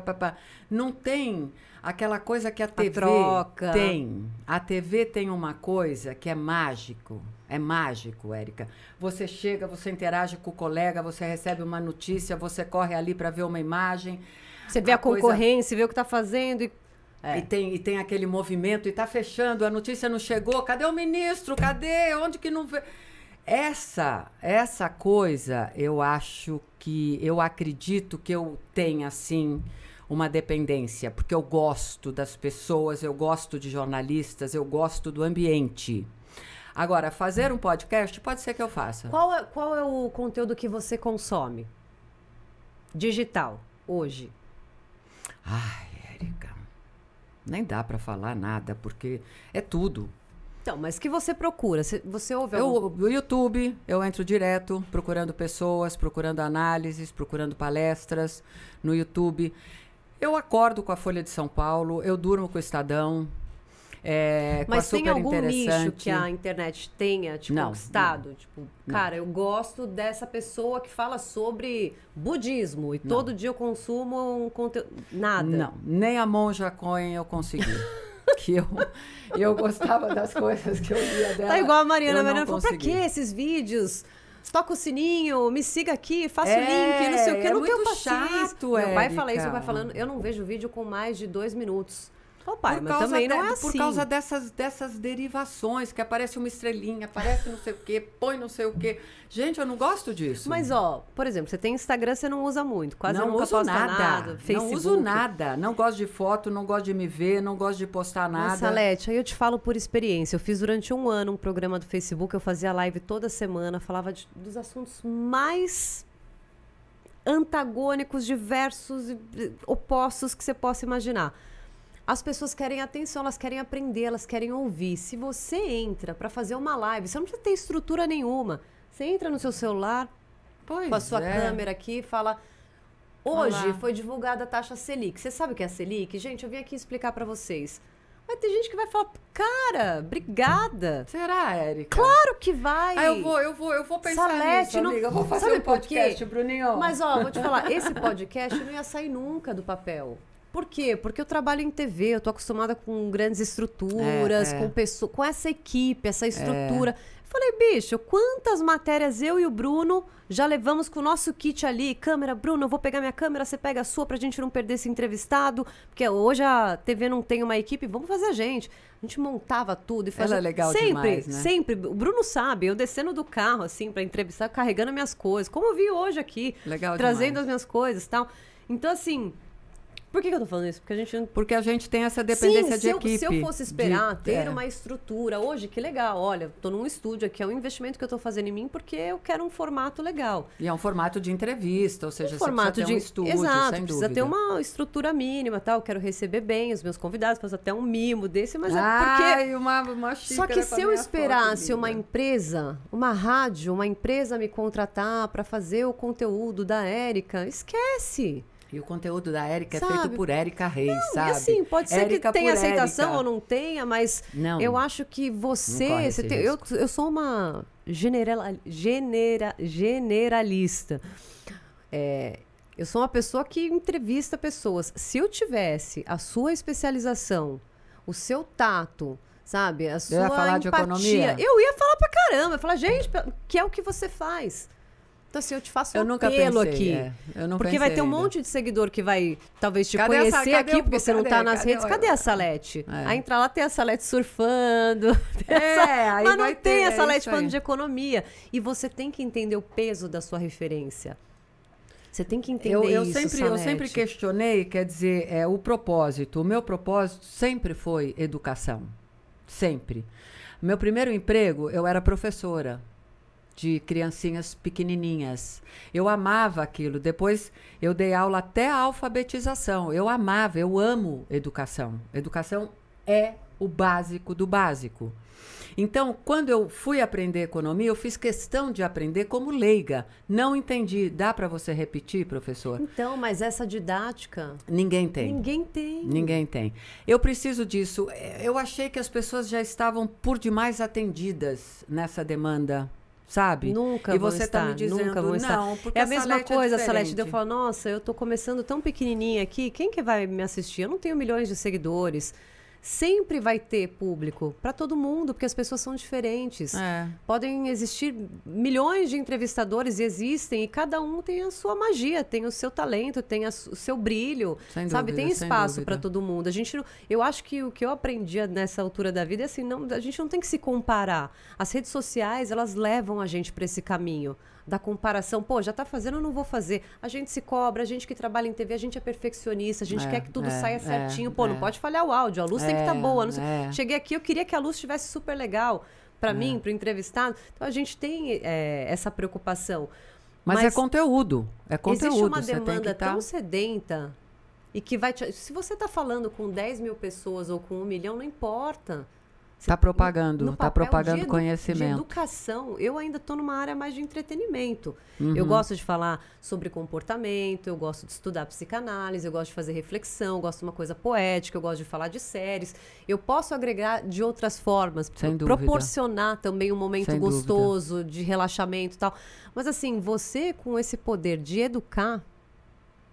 Não tem aquela coisa que a TV troca. tem. A TV tem uma coisa que é mágico. É mágico, Érica. Você chega, você interage com o colega, você recebe uma notícia, você corre ali para ver uma imagem. Você vê a concorrência, vê o que está fazendo E tem aquele movimento, e está fechando, a notícia não chegou, cadê o ministro? Cadê? Onde que não vê? Essa coisa, eu acredito que eu tenha, assim, uma dependência, porque eu gosto das pessoas, eu gosto de jornalistas, eu gosto do ambiente. Agora, fazer um podcast, pode ser que eu faça. Qual é o conteúdo que você consome? Digital, hoje. Ai, Érica, nem dá para falar nada, porque é tudo. Então, mas que você procura? Você ouve algum... O YouTube, eu entro direto, procurando pessoas, procurando análises, procurando palestras no YouTube. Eu acordo com a Folha de São Paulo, eu durmo com o Estadão. Mas tem algum nicho que a internet tenha te conquistado? Não, tipo, cara, eu gosto dessa pessoa que fala sobre budismo e todo dia eu consumo um conteúdo... Nada? Não, nem a Monja Cohen eu consegui. Que eu gostava das coisas que eu via dela. Tá igual a Mariana. A Mariana falou, pra que esses vídeos? Toca o sininho, me siga aqui, faça o link, não sei o que. Eu não tenho paciência. Meu pai fala isso, meu pai falando, eu não vejo vídeo com mais de 2 minutos. Ô, pai, mas também não é assim. Por causa dessas derivações, que aparece uma estrelinha, aparece não sei o quê, põe não sei o quê. Gente, eu não gosto disso. Mas, ó, por exemplo, você tem Instagram, você não usa muito. Quase não nunca uso posta nada. Facebook. Não uso nada. Não gosto de foto, não gosto de me ver, não gosto de postar nada. Mas, Salete, aí eu te falo por experiência. Eu fiz durante 1 ano um programa do Facebook, eu fazia live toda semana, falava dos assuntos mais antagônicos, diversos, opostos que você possa imaginar. As pessoas querem atenção, elas querem aprender, elas querem ouvir. Se você entra para fazer uma live, você não precisa ter estrutura nenhuma. Você entra no seu celular, com a sua câmera aqui e fala... Hoje foi divulgada a taxa Selic. Você sabe o que é a Selic? Gente, eu vim aqui explicar para vocês. Mas tem gente que vai falar, cara, obrigada. Será, Érica? Claro que vai. Eu vou pensar Salete, nisso, amiga. Eu vou fazer um podcast, Bruninho. Mas, ó, vou te falar, esse podcast não ia sair nunca do papel. Por quê? Porque eu trabalho em TV, eu tô acostumada com grandes estruturas, com pessoas, com essa equipe, essa estrutura. Falei, bicho, quantas matérias eu e o Bruno já levamos com o nosso kit ali? Câmera, Bruno, eu vou pegar minha câmera, você pega a sua pra gente não perder esse entrevistado. Porque hoje a TV não tem uma equipe, vamos fazer a gente. A gente montava tudo e fazia... Ela é legal sempre, demais, né? Sempre. O Bruno sabe, eu descendo do carro, assim, pra entrevistar, carregando minhas coisas. Como eu vi hoje aqui. Legal trazendo demais. as minhas coisas e tal. Então, assim... Por que eu tô falando isso? Porque a gente tem essa dependência de equipe. Se eu fosse esperar ter uma estrutura hoje, que legal. Olha, tô num estúdio aqui, é um investimento que eu tô fazendo em mim porque eu quero um formato legal. E é um formato de entrevista, ou seja, formato você precisa ter um estúdio, exato, sem precisa dúvida. ter uma estrutura mínima, tal. Eu quero receber bem os meus convidados, fazer até um mimo desse, mas é porque... uma Só que se eu esperasse uma empresa, uma rádio, uma empresa me contratar para fazer o conteúdo da Érica, esquece. E o conteúdo da Érica é Sabe? feito por Érica Reis, sabe? E assim, pode ser Érica que tenha por aceitação Érica. ou não tenha, mas Não, eu acho que não você... corre você esse tem, eu sou uma generalista. Eu sou uma pessoa que entrevista pessoas. Se eu tivesse a sua especialização, o seu tato, sabe? A sua ia falar de economia? Eu ia falar pra caramba. Eu ia falar, gente, que é o que você faz. Então, assim, eu te faço um apelo aqui. Eu não porque vai ter um ainda. monte de seguidor que vai, talvez, te Cadê conhecer aqui, porque você não tá cadê? nas redes. Cadê a Salete? Aí entra lá, tem a Salete surfando. Aí mas não vai tem ter, a Salete isso falando aí. de economia. E você tem que entender o peso da sua referência. Você tem que entender eu isso, sempre Salete. questionei, quer dizer, o propósito. O meu propósito sempre foi educação. Sempre. Meu primeiro emprego, eu era professora de criancinhas pequenininhas. Eu amava aquilo. Depois eu dei aula até a alfabetização. Eu amava, eu amo educação. Educação é o básico do básico. Então, quando eu fui aprender economia, eu fiz questão de aprender como leiga. Não entendi. Dá para você repetir, professor? Então, mas essa didática... Ninguém tem. Ninguém tem. Ninguém tem. Eu preciso disso. Eu achei que as pessoas já estavam por demais atendidas nessa demanda. Sabe? Nunca e vão você estar, tá me dizendo, nunca vão estar. não, porque É a mesma coisa, Salete, diferente. de eu falar, nossa, eu tô começando tão pequenininha aqui, quem que vai me assistir? Eu não tenho milhões de seguidores. Sempre vai ter público para todo mundo, porque as pessoas são diferentes. Podem existir milhões de entrevistadores, e existem, e cada um tem a sua magia, tem o seu talento, tem o seu brilho, Sem sabe? dúvida, Tem sem espaço dúvida. para todo mundo. A gente não, eu acho que o que eu aprendi nessa altura da vida é assim, a gente não tem que se comparar. As redes sociais, elas levam a gente para esse caminho da comparação. Pô, já tá fazendo, eu não vou fazer. A gente se cobra, a gente que trabalha em TV, a gente é perfeccionista, a gente quer que tudo saia certinho. Pô, não pode falhar o áudio, a luz tem que estar boa. Não sei. Cheguei aqui, eu queria que a luz estivesse super legal para mim, para o entrevistado. Então, a gente tem essa preocupação. Mas é conteúdo. É conteúdo. Existe uma você demanda tem que tão sedenta e que vai te... Se você tá falando com 10 mil pessoas ou com 1 milhão, não importa. Tá propagando, no tá papel propagando conhecimento. De educação, eu ainda estou numa área mais de entretenimento. Eu gosto de falar sobre comportamento, eu gosto de estudar psicanálise, eu gosto de fazer reflexão, eu gosto de uma coisa poética, eu gosto de falar de séries. Eu posso agregar de outras formas, proporcionar também um momento gostoso de relaxamento e tal. Mas assim, você com esse poder de educar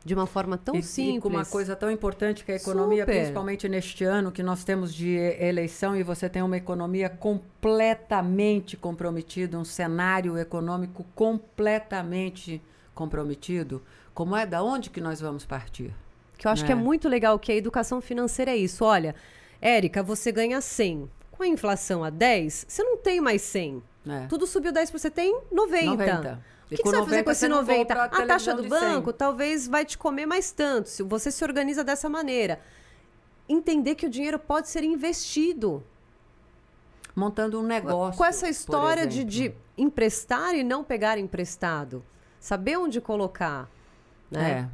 de uma forma tão simples. E com uma coisa tão importante que é a economia, principalmente neste ano que nós temos de eleição, e você tem uma economia completamente comprometida, um cenário econômico completamente comprometido. Como é? Da onde que nós vamos partir? Que eu acho que é muito legal, que a educação financeira é isso. Olha, Érica, você ganha 100. Com a inflação a 10, você não tem mais 100. Tudo subiu 10, você tem 90. O que você vai fazer com esse 90? A taxa do banco talvez vai te comer mais tanto, se você se organiza dessa maneira. Entender que o dinheiro pode ser investido. Montando um negócio. Com essa história de emprestar e não pegar emprestado. Saber onde colocar. Né?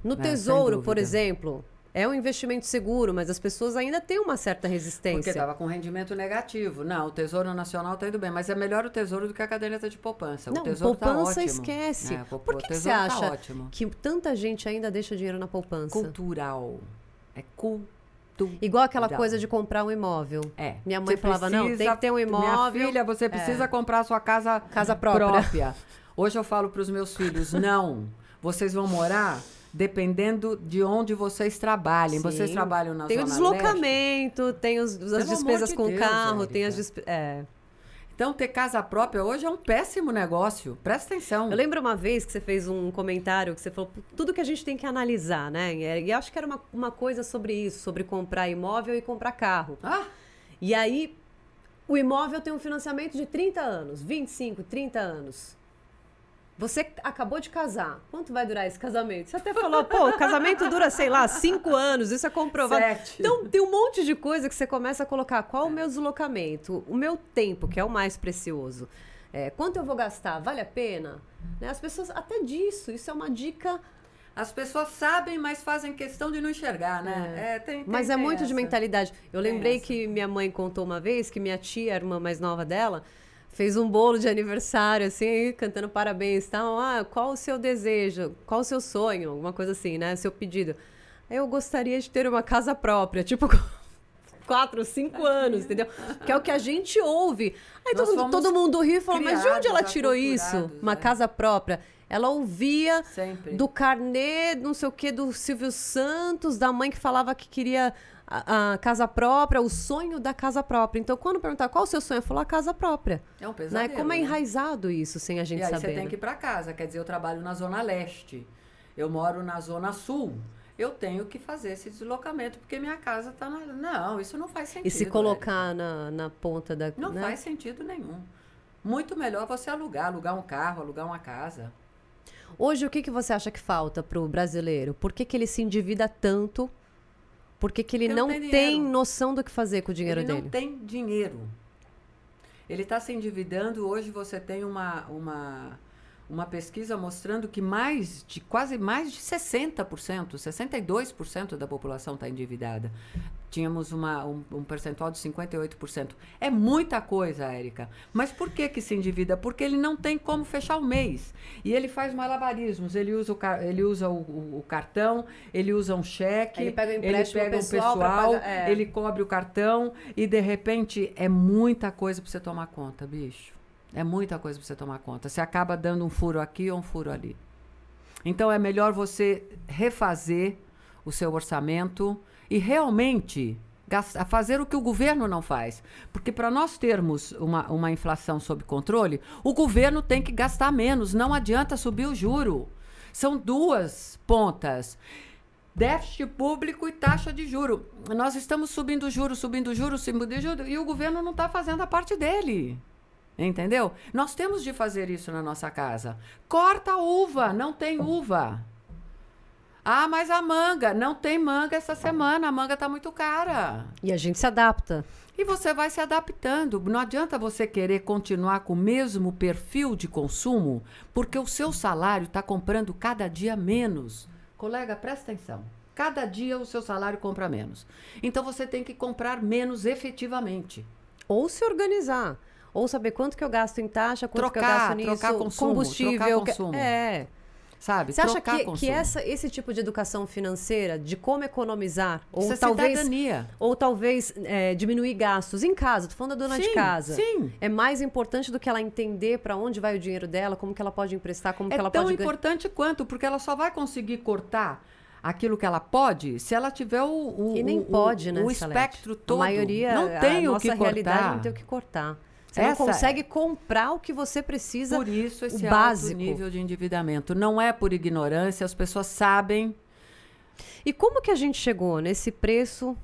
No Tesouro, por exemplo, é um investimento seguro, mas as pessoas ainda têm uma certa resistência. Porque estava com rendimento negativo. Não, o Tesouro Nacional está indo bem, mas é melhor o Tesouro do que a caderneta de poupança. Não, o Tesouro está ótimo. Poupança esquece. Por que você acha que tanta gente ainda deixa dinheiro na poupança? Cultural. É cultural. Igual aquela coisa de comprar um imóvel. Minha mãe falava, não, tem que ter um imóvel. Minha filha, você precisa comprar a sua casa própria. Hoje eu falo para os meus filhos, não, vocês vão morar dependendo de onde vocês trabalhem. Sim. Vocês trabalham na Zona Leste. Tem o deslocamento, tem as despesas com o carro, tem as despesas... Então, ter casa própria hoje é um péssimo negócio. Presta atenção. Eu lembro uma vez que você fez um comentário que você falou tudo que a gente tem que analisar, né? E acho que era uma coisa sobre isso, sobre comprar imóvel e comprar carro. E aí, o imóvel tem um financiamento de 30 anos, 25, 30 anos. Você acabou de casar. Quanto vai durar esse casamento? Você até falou, o casamento dura, sei lá, 5 anos. Isso é comprovado. 7. Então, tem um monte de coisa que você começa a colocar. Qual o meu deslocamento? O meu tempo, que é o mais precioso. Quanto eu vou gastar? Vale a pena? Né? As pessoas, até disso, isso é uma dica... As pessoas sabem, mas fazem questão de não enxergar, né? Mas é muito de mentalidade. Eu lembrei que minha mãe contou uma vez que minha tia, a irmã mais nova dela, fez um bolo de aniversário, assim, cantando parabéns, tal. Qual o seu desejo? Qual o seu sonho? Alguma coisa assim, né? Seu pedido. Eu gostaria de ter uma casa própria, tipo 4, 5 anos, entendeu? Que é o que a gente ouve. Aí todo mundo ri e fala, mas de onde ela tirou isso? Uma casa própria. Ela ouvia do carnê, não sei o quê, do Silvio Santos, da mãe que falava que queria a casa própria, o sonho da casa própria. Então, quando perguntar qual o seu sonho, eu falo a casa própria. É um pesadelo. Né? Como é enraizado isso, sem a gente saber. E aí você tem que ir para casa. Quer dizer, eu trabalho na Zona Leste. Eu moro na Zona Sul. Eu tenho que fazer esse deslocamento, porque minha casa está na... Não, isso não faz sentido. E se colocar na ponta da... Não faz sentido nenhum. Muito melhor você alugar um carro, alugar uma casa. Hoje, o que você acha que falta para o brasileiro? Por que ele se endivida tanto? Por que ele não tem noção do que fazer com o dinheiro dele? Ele não tem dinheiro. Ele está se endividando. Hoje você tem uma pesquisa mostrando que quase mais de 60%, 62% da população está endividada. Tínhamos um percentual de 58%. É muita coisa, Érica. Mas por que se endivida? Porque ele não tem como fechar o mês. E ele faz malabarismos. Ele usa o cartão, ele usa um cheque, ele pega o pessoal, ele cobre o cartão e, de repente, é muita coisa para você tomar conta, bicho. É muita coisa para você tomar conta. Você acaba dando um furo aqui ou um furo ali. Então, é melhor você refazer o seu orçamento e realmente fazer o que o governo não faz. Porque para nós termos uma inflação sob controle, o governo tem que gastar menos. Não adianta subir o juro. São duas pontas. Déficit público e taxa de juro. Nós estamos subindo juro, e o governo não está fazendo a parte dele. Entendeu? Nós temos de fazer isso na nossa casa. Corta a uva, não tem uva. Mas a manga, não tem manga essa semana, a manga está muito cara. E a gente se adapta. E você vai se adaptando. Não adianta você querer continuar com o mesmo perfil de consumo, porque o seu salário está comprando cada dia menos. Colega, presta atenção. Cada dia o seu salário compra menos. Então você tem que comprar menos efetivamente. Ou se organizar. Ou saber quanto que eu gasto em taxa, quanto que eu gasto nisso, trocar consumo, combustível. trocar consumo. Sabe? Você acha que consumo. esse tipo de educação financeira, de como economizar, Isso é cidadania. ou talvez diminuir gastos em casa, tô falando da dona de casa, é mais importante do que ela entender para onde vai o dinheiro dela, como que ela pode emprestar, como que ela pode... É tão importante quanto, porque ela só vai conseguir cortar aquilo que ela pode se ela tiver o espectro todo. A maioria, não tem o que nossa realidade cortar. não tem o que cortar. Você não consegue comprar o que você precisa, por isso esse básico. alto nível de endividamento. Não é por ignorância, as pessoas sabem. E como que a gente chegou nesse preço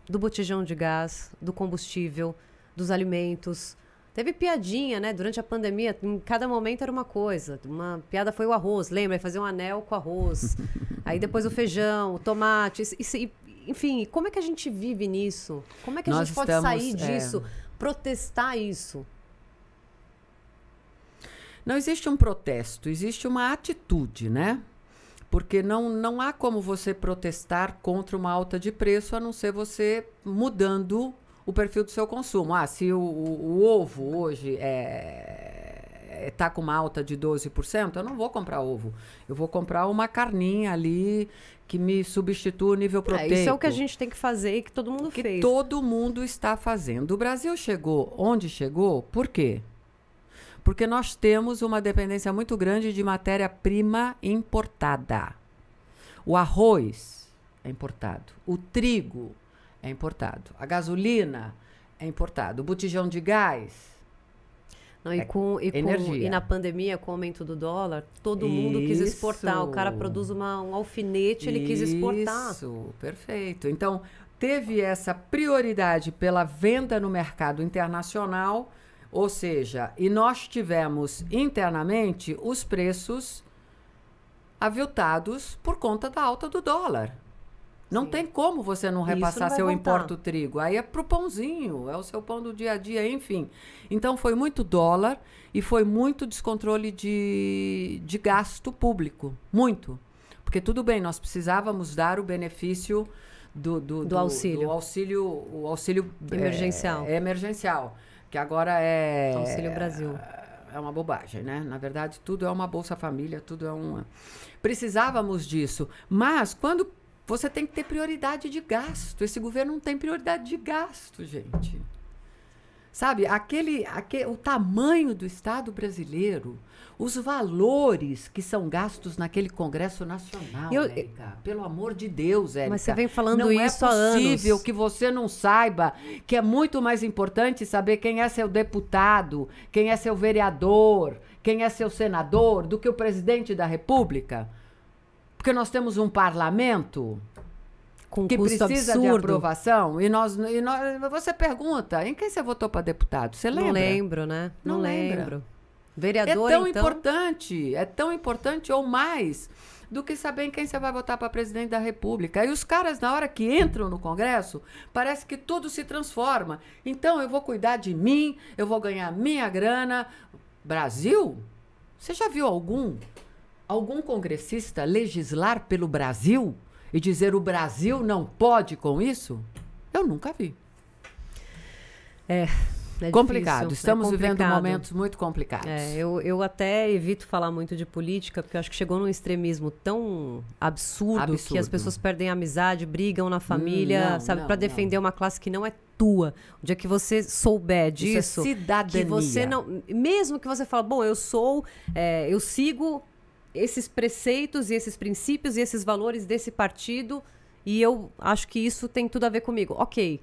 do botijão de gás, do combustível, dos alimentos? Teve piadinha, né? Durante a pandemia, em cada momento era uma coisa. Uma piada foi o arroz, lembra? Fazer um anel com arroz. Aí depois o feijão, o tomate. Enfim, como é que a gente vive nisso? Como é que a gente pode sair disso? Protestar isso? Não existe um protesto, existe uma atitude, né? Porque não há como você protestar contra uma alta de preço, a não ser você mudando o perfil do seu consumo. Se o ovo hoje está com uma alta de 12%, eu não vou comprar ovo. Eu vou comprar uma carninha ali que me substitua o nível proteico. Isso é o que a gente tem que fazer e que todo mundo fez. Que todo mundo está fazendo. O Brasil chegou onde chegou, por quê? Porque nós temos uma dependência muito grande de matéria-prima importada. O arroz é importado, o trigo é importado, a gasolina é importado, o botijão de gás. Não, e na pandemia, com o aumento do dólar, todo mundo quis exportar. O cara produz um alfinete, ele quis exportar. Isso, perfeito. Então, teve essa prioridade pela venda no mercado internacional, ou seja, e nós tivemos internamente os preços aviltados por conta da alta do dólar. Não tem como você não repassar se eu importo trigo. Aí é pro pãozinho, é o seu pão do dia a dia, enfim. Então, foi muito dólar e foi muito descontrole de gasto público. Muito. Porque, tudo bem, nós precisávamos dar o benefício do auxílio. O auxílio emergencial. Emergencial. Que agora é... Auxílio Brasil. É uma bobagem, né? Na verdade, tudo é uma Bolsa Família, tudo é uma... Precisávamos disso. Mas, quando... Você tem que ter prioridade de gasto. Esse governo não tem prioridade de gasto, gente. Sabe, o tamanho do Estado brasileiro, os valores que são gastos naquele Congresso Nacional, Érica. Pelo amor de Deus, Érica. Mas você vem falando isso há anos. Não é possível que você não saiba que é muito mais importante saber quem é seu deputado, quem é seu vereador, quem é seu senador, do que o presidente da República. Porque nós temos um parlamento com que custo precisa absurdo. de aprovação e você pergunta, em quem você votou para deputado? Você lembra? Não lembro, né? Não lembro. Vereador, é tão importante ou mais do que saber em quem você vai votar para presidente da República. E os caras, na hora que entram no Congresso, parece que tudo se transforma. Então, eu vou cuidar de mim, eu vou ganhar minha grana. Brasil? Você já viu algum congressista legislar pelo Brasil e dizer o Brasil não pode com isso? Eu nunca vi. É complicado. Difícil, Estamos vivendo momentos muito complicados. Eu até evito falar muito de política, porque eu acho que chegou num extremismo tão absurdo que as pessoas perdem a amizade, brigam na família, para defender uma classe que não é tua. O dia que você souber disso, isso é cidadania. Que você não, mesmo que você fale, bom, eu sigo esses preceitos e esses princípios e esses valores desse partido e eu acho que isso tem tudo a ver comigo. Ok,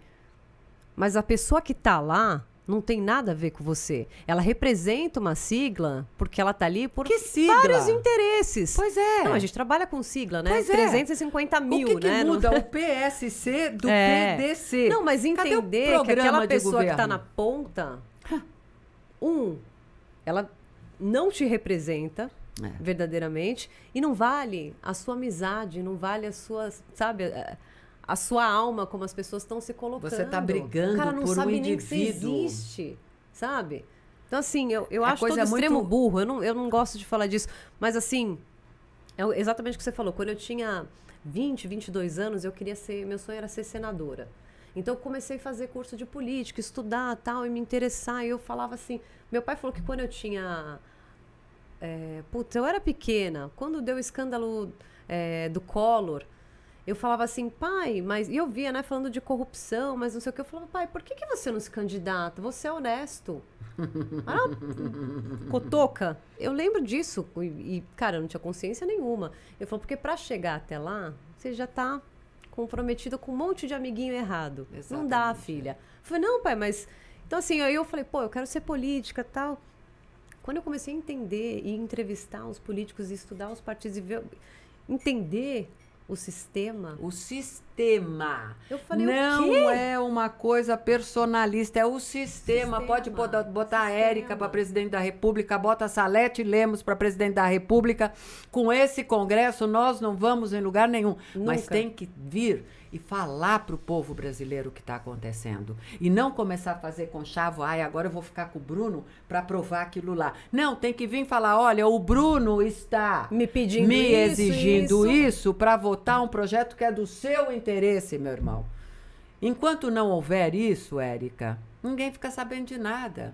mas a pessoa que está lá não tem nada a ver com você. Ela representa uma sigla porque ela está ali por vários interesses. Pois é. Não, a gente trabalha com sigla, né? Pois 350 mil, o que né? muda o PSC do PDC? Não, mas entender que aquela pessoa que está na ponta, ela não te representa verdadeiramente e não vale a sua amizade, não vale a sua, sabe, a sua alma, como as pessoas estão se colocando. Você está brigando por um indivíduo. O cara não sabe nem que você existe, sabe? Então, assim, eu acho todo extremo burro. Eu não gosto de falar disso. Mas, assim, é exatamente o que você falou. Quando eu tinha 20, 22 anos, meu sonho era ser senadora. Então eu comecei a fazer curso de política, estudar tal, e me interessar. E eu falava assim, meu pai falou que quando eu tinha... eu era pequena, quando deu o escândalo do Collor, eu falava assim, pai, mas... E eu via, né, falando de corrupção, mas não sei o que. Eu falava, pai, por que você não se candidata? Você é honesto. Cotoca. Eu lembro disso. E, cara, eu não tinha consciência nenhuma. Eu falo, porque pra chegar até lá, você já tá comprometido com um monte de amiguinho errado. Exatamente. Não dá, filha. Eu falei, não, pai, mas... Então, assim, aí eu falei, pô, eu quero ser política e tal. Quando eu comecei a entender e entrevistar os políticos e estudar os partidos e ver, entender o sistema. O sistema. Eu falei, não o quê? É uma coisa personalista, é o sistema. Pode botar a Érica para presidente da República, bota a Salete Lemos para presidente da República. Com esse Congresso, nós não vamos em lugar nenhum. Nunca. Mas tem que vir e falar para o povo brasileiro o que está acontecendo. E não começar a fazer conchavo, agora eu vou ficar com o Bruno para provar aquilo lá. Não, tem que vir falar, olha, o Bruno está me pedindo exigindo isso para votar um projeto que é do seu interesse, meu irmão. Enquanto não houver isso, Érica, ninguém fica sabendo de nada.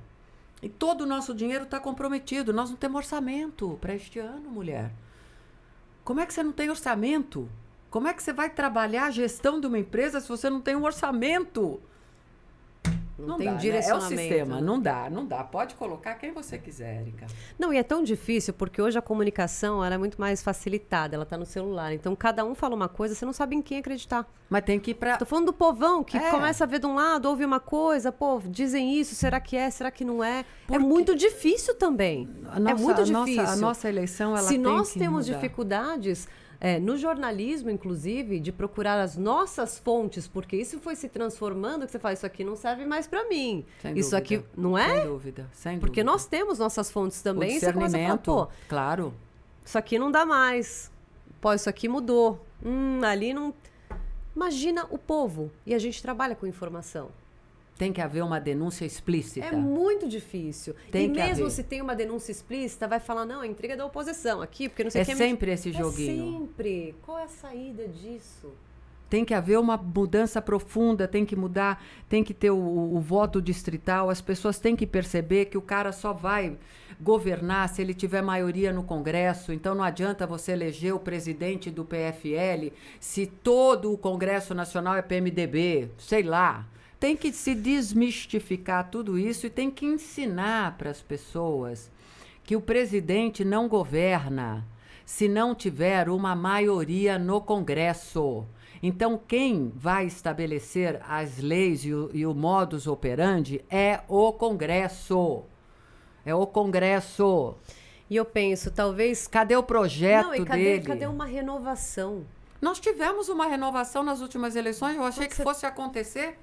E todo o nosso dinheiro está comprometido. Nós não temos orçamento para este ano, mulher. Como é que você não tem orçamento? Como é que você vai trabalhar a gestão de uma empresa se você não tem um orçamento? Não tem direcionamento. Né? É o sistema, não dá. Pode colocar quem você quiser, Érica. Não, e é tão difícil, porque hoje a comunicação ela é muito mais facilitada, ela está no celular. Então, cada um fala uma coisa, você não sabe em quem acreditar. Mas tem que ir pra... Tô falando do povão, que começa a ver de um lado, ouve uma coisa, pô, dizem isso, será que é, será que não é? Porque... É muito difícil também. É muito difícil. A nossa eleição, ela Se tem nós que temos mudar. Dificuldades... no jornalismo, inclusive, de procurar as nossas fontes, porque isso foi se transformando, que você fala, isso aqui não serve mais para mim. Isso aqui, não é? Sem dúvida, sem porque dúvida. Nós temos nossas fontes também. O discernimento, e você começa a falar, pô, claro. Isso aqui não dá mais. Pô, isso aqui mudou. Ali não... Imagina o povo. E a gente trabalha com informação. Tem que haver uma denúncia explícita. É muito difícil. Tem e que mesmo haver. se tem uma denúncia explícita, vai falar, não, é intriga da oposição aqui, porque não sei o que. É sempre esse joguinho. É sempre. Qual é a saída disso? Tem que haver uma mudança profunda, tem que mudar, tem que ter o voto distrital, as pessoas têm que perceber que o cara só vai governar se ele tiver maioria no Congresso. Então não adianta você eleger o presidente do PFL se todo o Congresso Nacional é PMDB, sei lá. Tem que se desmistificar tudo isso e tem que ensinar para as pessoas que o presidente não governa se não tiver uma maioria no Congresso. Então, quem vai estabelecer as leis e o modus operandi é o Congresso. É o Congresso. E eu penso, talvez... Cadê o projeto dele? Cadê uma renovação? Nós tivemos uma renovação nas últimas eleições, eu achei que fosse acontecer.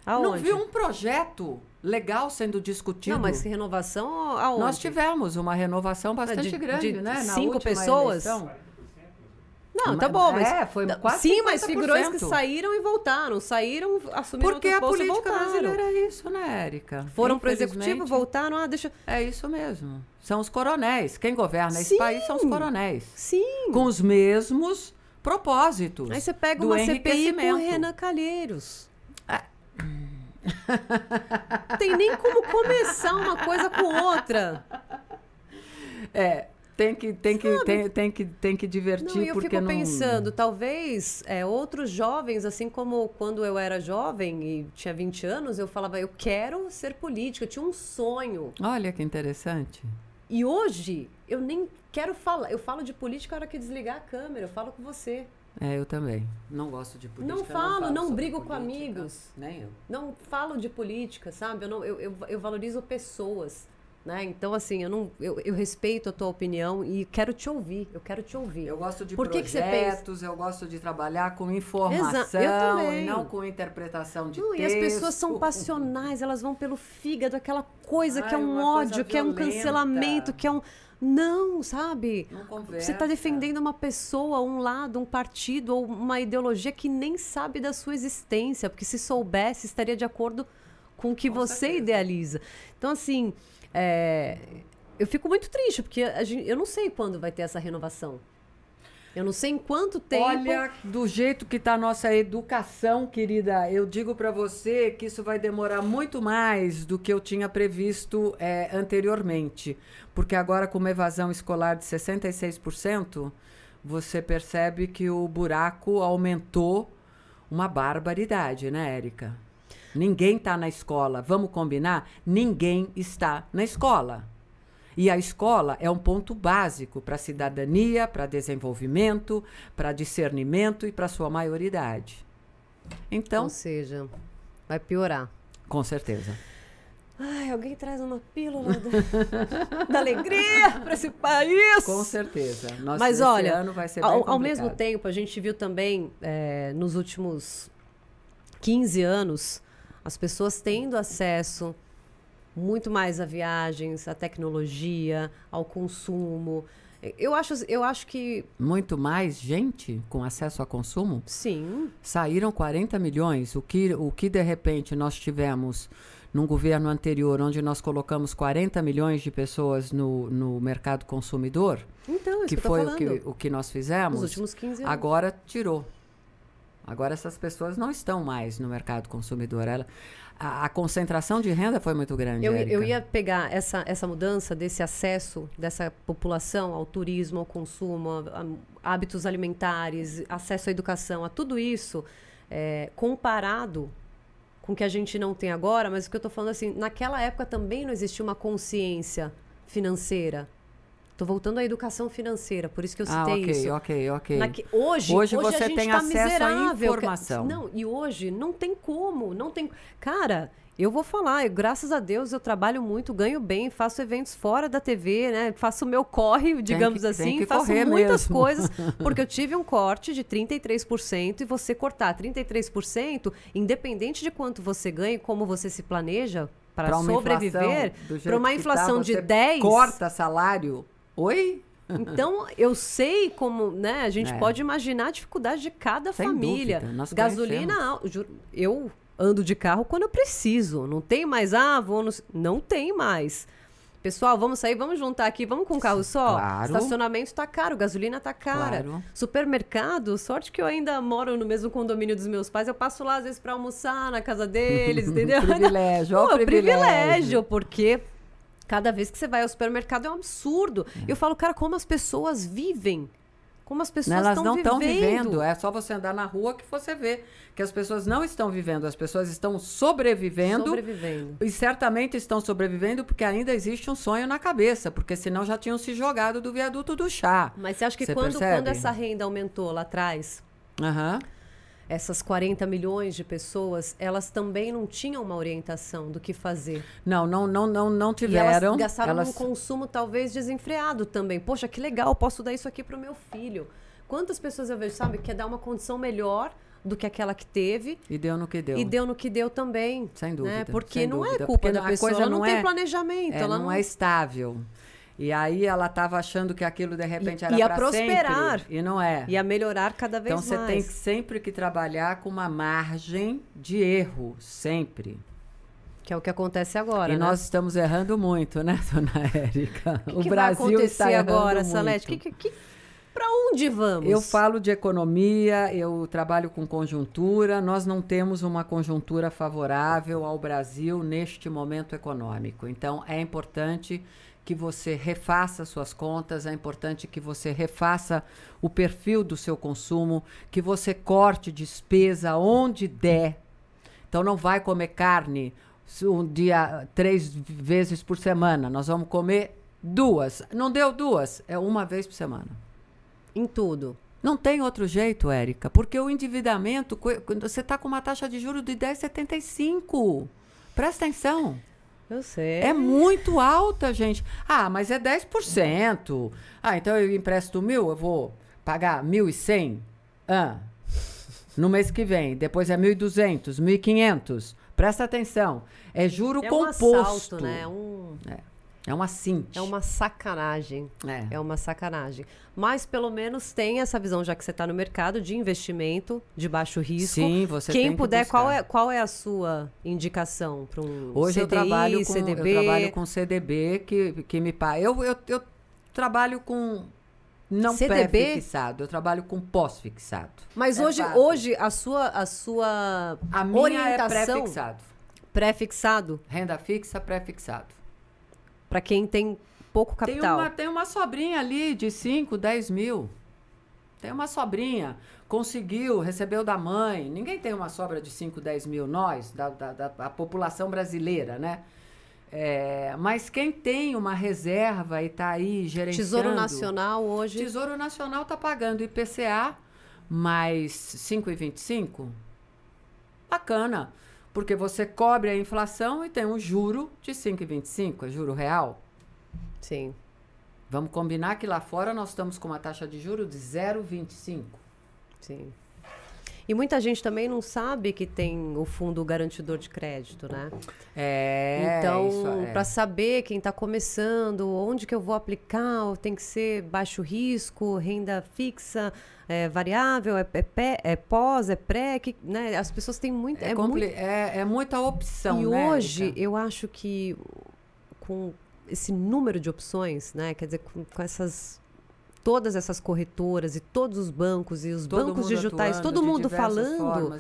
Aonde? Não vi um projeto legal sendo discutido. Não, mas renovação aonde? Nós tivemos uma renovação bastante grande, né? Na 5 última pessoas? eleição. Não, tá bom, mas... foi quase sim, 50%. mas figurões que saíram e voltaram. Saíram, assumiram porque outros postos e política voltaram. brasileira é isso, né, Érica? Foram pro executivo, voltaram, deixa... É isso mesmo. São os coronéis. Quem governa esse Sim. país são os coronéis. Sim. Com os mesmos propósitos. Aí você pega uma CPI com o Renan Calheiros. Tem nem como começar uma coisa com outra. Tem que divertir, não, eu porque fico pensando, talvez outros jovens, assim como quando eu era jovem e tinha 20 anos, eu falava, eu quero ser política, eu tinha um sonho. Olha que interessante. E hoje, eu nem quero falar, eu falo de política na hora que desligar a câmera, eu falo com você. Eu também. Não gosto de política. Não falo, não brigo política, com amigos. Nem eu. Não falo de política, sabe? Eu valorizo pessoas, né? Então, assim, eu respeito a tua opinião e quero te ouvir. Eu quero te ouvir. Eu gosto de Por que projetos, que eu gosto de trabalhar com informação eu também. e não com interpretação de texto. E as pessoas são passionais, elas vão pelo fígado, aquela coisa que é um uma ódio, coisa que é um violenta. cancelamento, que é um... Não, sabe? Não conversa. Você está defendendo uma pessoa, um lado, um partido ou uma ideologia que nem sabe da sua existência, porque se soubesse, estaria de acordo com o que você idealiza. Então, assim, eu fico muito triste, porque eu não sei quando vai ter essa renovação. Eu não sei em quanto tempo... Olha, do jeito que está a nossa educação, querida, eu digo para você que isso vai demorar muito mais do que eu tinha previsto anteriormente. Porque agora, com uma evasão escolar de 66%, você percebe que o buraco aumentou uma barbaridade, né, Érica? Ninguém está na escola. Vamos combinar? Ninguém está na escola. E a escola é um ponto básico para a cidadania, para desenvolvimento, para discernimento e para sua maioridade. Então, ou seja, vai piorar. Com certeza. Ai, alguém traz uma pílula da alegria para esse país. Com certeza. Mas olha, esse ano vai ser bem ao mesmo tempo, a gente viu também nos últimos 15 anos as pessoas tendo acesso muito mais a viagens, à tecnologia, ao consumo. Eu acho que... Muito mais gente com acesso a consumo? Sim. Saíram 40 milhões. O que de repente nós tivemos num governo anterior, onde nós colocamos 40 milhões de pessoas no mercado consumidor, então, isso que foi o que nós fizemos, nos últimos 15 anos. Agora tirou. Agora essas pessoas não estão mais no mercado consumidor. A concentração de renda foi muito grande, eu ia pegar essa mudança desse acesso dessa população ao turismo, ao consumo, a hábitos alimentares, acesso à educação, a tudo isso, comparado com o que a gente não tem agora, mas o que eu estou falando assim, naquela época também não existia uma consciência financeira. Estou voltando à educação financeira, por isso que eu citei isso. Ok. Hoje você tem acesso à informação. Não, e hoje não tem como, não tem... Cara, eu vou falar, graças a Deus eu trabalho muito, ganho bem, faço eventos fora da TV, né? Faço o meu corre, digamos assim, faço muitas coisas, porque eu tive um corte de 33% e você cortar 33%, independente de quanto você ganha, como você se planeja para sobreviver, para uma inflação de 10%... Corta salário... Oi? Então, eu sei como, né? A gente pode imaginar a dificuldade de cada família. Dúvida, nós gasolina, eu ando de carro quando eu preciso. Não tem mais, não tem mais. Pessoal, vamos sair, vamos juntar aqui, vamos com um carro só? Claro. Estacionamento tá caro, gasolina tá cara. Claro. Supermercado, sorte que eu ainda moro no mesmo condomínio dos meus pais, eu passo lá às vezes para almoçar na casa deles, entendeu? Privilégio, privilégio, porque... Cada vez que você vai ao supermercado é um absurdo. Eu falo, cara, como as pessoas vivem? Como as pessoas elas não estão vivendo? É só você andar na rua que você vê que as pessoas não estão vivendo. As pessoas estão sobrevivendo. E certamente estão sobrevivendo porque ainda existe um sonho na cabeça. Porque senão já tinham se jogado do viaduto do chá. Mas você acha que quando essa renda aumentou lá atrás... Essas 40 milhões de pessoas, elas também não tinham uma orientação do que fazer. Não tiveram. E elas gastaram num consumo talvez desenfreado também. Poxa, que legal, posso dar isso aqui para o meu filho. Quantas pessoas eu vejo, sabe, que quer dar uma condição melhor do que aquela que teve. E deu no que deu. E deu no que deu também. Sem dúvida. Né? Porque sem não dúvida. é culpa porque da pessoa, ela não tem planejamento. Ela não é estável. E aí ela estava achando que aquilo de repente era para prosperar. Sempre. E não é. Ia melhorar cada vez mais. Então você tem sempre que trabalhar com uma margem de erro, sempre. Que é o que acontece agora, e né? nós estamos errando muito, né, dona Érica? O Brasil está errando agora, Salete? Para onde vamos? Eu falo de economia, eu trabalho com conjuntura. Nós não temos uma conjuntura favorável ao Brasil neste momento econômico. Então, é importante que você refaça suas contas, é importante que você refaça o perfil do seu consumo, que você corte despesa onde der. Então, não vai comer carne um dia 3 vezes por semana. Nós vamos comer 2. Não deu 2, é 1 vez por semana. Em tudo. Não tem outro jeito, Érica, porque o endividamento, você está com uma taxa de juros de 10,75. Presta atenção. Eu sei. É muito alta, gente. Mas é 10%. Então eu empresto 1.000, eu vou pagar 1.100 no mês que vem. Depois é 1.200, 1.500. Presta atenção. É juro composto. É um assalto, né? É uma cinte. É uma sacanagem. É uma sacanagem. Mas pelo menos tem essa visão, já que você está no mercado de investimento de baixo risco. Sim, você Quem tem puder, que buscar. qual é a sua indicação para um Hoje CDI, eu trabalho CDB? Eu trabalho com CDB que me paga. Eu trabalho com não CDB? pré-fixado, eu trabalho com pós-fixado. Mas É hoje a sua a minha orientação... é pré-fixado. Pré-fixado? Renda fixa, pré-fixado. Para quem tem pouco capital. Tem uma sobrinha ali de 5, 10 mil. Tem uma sobrinha. Conseguiu, recebeu da mãe. Ninguém tem uma sobra de 5, 10 mil. Nós, da população brasileira, né? Mas quem tem uma reserva e está aí gerenciando... Tesouro Nacional hoje... Tesouro Nacional está pagando IPCA mais 5,25. Bacana. Porque você cobre a inflação e tem um juro de 5,25, é juro real. Sim. Vamos combinar que lá fora nós estamos com uma taxa de juros de 0,25. Sim. E muita gente também não sabe que tem o fundo garantidor de crédito, né? Então, para saber quem está começando, onde que eu vou aplicar, tem que ser baixo risco, renda fixa, variável, é pós, é pré, né? As pessoas têm muito... É muita opção, e né, hoje, Erika? eu acho que com esse número de opções, né? Quer dizer, com todas essas corretoras e todos os bancos e os bancos digitais, todo mundo falando,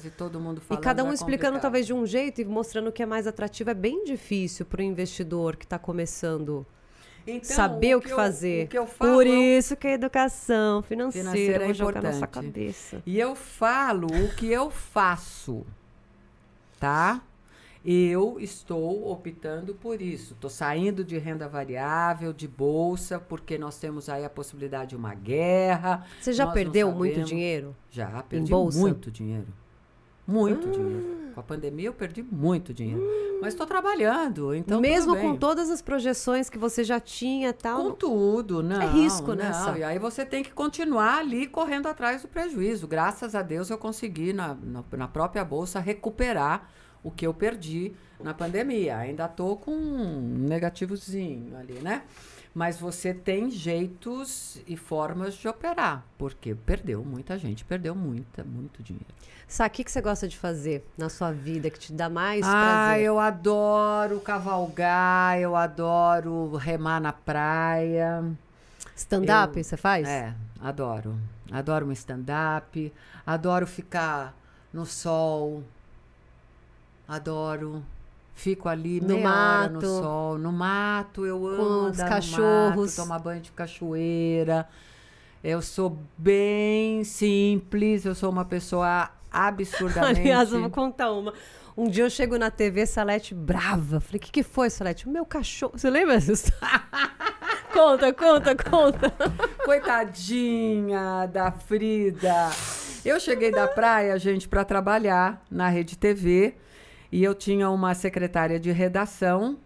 e cada um explicando talvez de um jeito e mostrando o que é mais atrativo, é bem difícil para o investidor que está começando saber o que fazer. O que eu falo, por isso que a educação financeira é vou jogar importante na sua cabeça. E eu falo o que eu faço, tá? Eu estou optando por isso. Estou saindo de renda variável, de bolsa, porque nós temos aí a possibilidade de uma guerra. Você já perdeu muito dinheiro? Já, perdi bolsa? muito dinheiro. Muito dinheiro. Com a pandemia eu perdi muito dinheiro. Mas estou trabalhando, então mesmo tudo bem. com todas as projeções que você já tinha e tal? Com tudo, não. É risco, né? E aí você tem que continuar ali correndo atrás do prejuízo. Graças a Deus eu consegui, na própria bolsa, recuperar o que eu perdi na pandemia. Ainda tô com um negativozinho ali, né? Mas você tem jeitos e formas de operar, porque muita gente perdeu muito dinheiro. Sabe, o que você gosta de fazer na sua vida que te dá mais prazer? Eu adoro cavalgar, eu adoro remar na praia. Stand-up você faz? Adoro. Adoro um stand-up, adoro ficar no sol. Adoro. Fico ali meia hora no sol. No mato, eu amo com os andar cachorros. No mato, tomar banho de cachoeira. Eu sou bem simples. Eu sou uma pessoa absurdamente... Aliás, eu vou contar uma. Um dia eu chego na TV, Salete brava. Falei, o que foi, Salete? O meu cachorro. Você lembra disso? Conta. Coitadinha da Frida. Eu cheguei da praia, gente, para trabalhar na Rede TV. E eu tinha uma secretária de redação,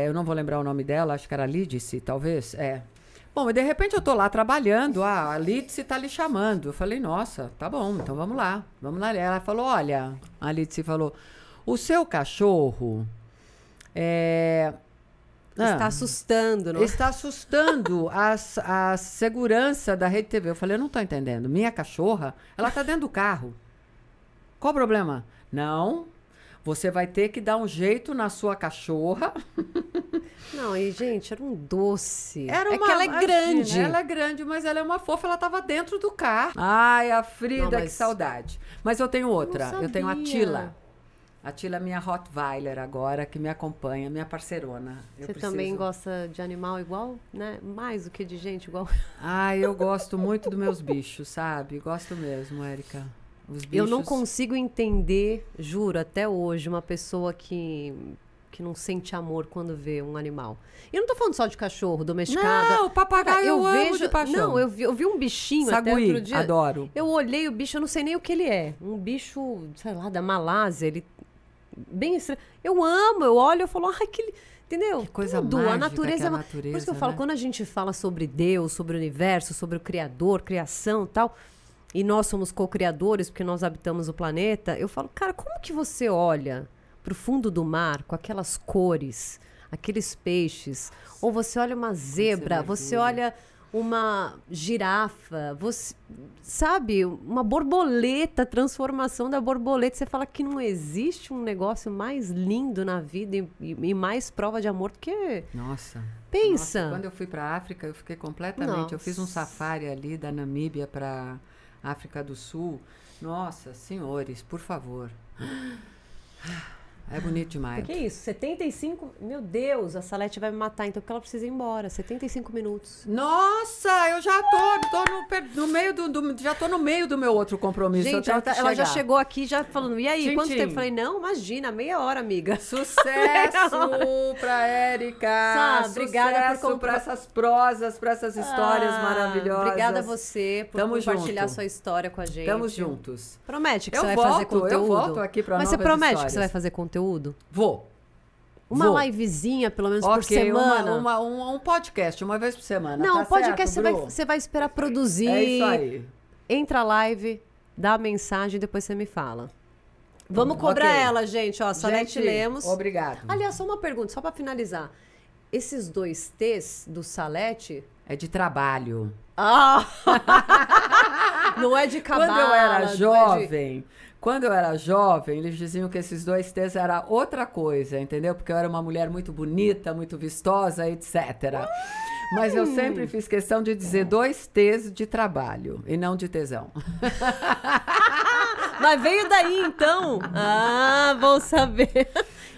eu não vou lembrar o nome dela, acho que era Lídice, talvez. Bom, e de repente eu tô lá trabalhando, a Lídice tá lhe chamando. Eu falei, nossa, tá bom, então vamos lá. Ela falou, olha, a Lídice falou, o seu cachorro está assustando, não? Está assustando a segurança da Rede TV. Eu falei, eu não tô entendendo. Minha cachorra, ela tá dentro do carro. Qual o problema? Não, você vai ter que dar um jeito na sua cachorra. Não, e gente, era um doce. Que ela é grande. Ela é grande, mas ela é uma fofa, ela estava dentro do carro. Ai, a Frida, que saudade. Mas eu tenho outra, eu tenho a Tila. A Tila é minha Rottweiler agora, que me acompanha, minha parceirona. Você também gosta de animal igual, né? Mais do que de gente igual. Eu gosto muito dos meus bichos, sabe? Gosto mesmo, Érica. Eu não consigo entender, juro, até hoje, uma pessoa que não sente amor quando vê um animal. E eu não tô falando só de cachorro, domesticado. Não, o papagaio eu amo de paixão. Não, eu vi um bichinho Sagui, até outro dia. Adoro. Eu olhei o bicho, eu não sei nem o que ele é. Um bicho, sei lá, da Malásia, ele bem estranho. Eu amo, eu olho, eu falo, entendeu? Que coisa tudo, mágica a natureza, que é a natureza. Por isso que eu falo, quando a gente fala sobre Deus, sobre o universo, sobre o Criador, criação e tal, e nós somos co-criadores, porque nós habitamos o planeta, eu falo, cara, como que você olha pro fundo do mar com aquelas cores, aqueles peixes, ou você olha uma zebra, você olha uma girafa, você sabe, uma borboleta, transformação da borboleta. Você fala que não existe um negócio mais lindo na vida e mais prova de amor do que... Nossa. Pensa. Nossa, quando eu fui para a África, eu fiquei completamente... Eu fiz um safari ali da Namíbia para África do Sul. Nossa, senhores, por favor. É bonito demais. O que é isso? 75... Meu Deus, a Salete vai me matar, então, porque ela precisa ir embora. 75 minutos. Nossa, eu já tô no meio já tô no meio do meu outro compromisso. Gente, ela já chegou aqui já falando, e aí, quanto tempo? Eu falei, não, imagina, meia hora, amiga. Sucesso pra Érica. Obrigada por essas prosas, pra essas histórias maravilhosas. Obrigada a você por compartilhar sua história com a gente. Tamo juntos. Promete que você vai fazer conteúdo? Eu volto aqui pra novas Mas você promete histórias. que você vai fazer conteúdo? Vou. Uma livezinha, pelo menos, por semana. Um podcast, uma vez por semana. Não, tá podcast certo, você vai esperar produzir. É isso aí. Entra a live, dá a mensagem e depois você me fala. Vamos cobrar ela, gente. Ó, Salete Lemos. Obrigado. Aliás, só uma pergunta, só pra finalizar. Esses 2 T's do Salete... É de trabalho. Ah! Não é de cabala. Quando eu era jovem, eles diziam que esses 2 T's era outra coisa, entendeu? Porque eu era uma mulher muito bonita, muito vistosa, etc. Mas eu sempre fiz questão de dizer 2 T's de trabalho e não de tesão. Mas veio daí, então. Ah, vou saber.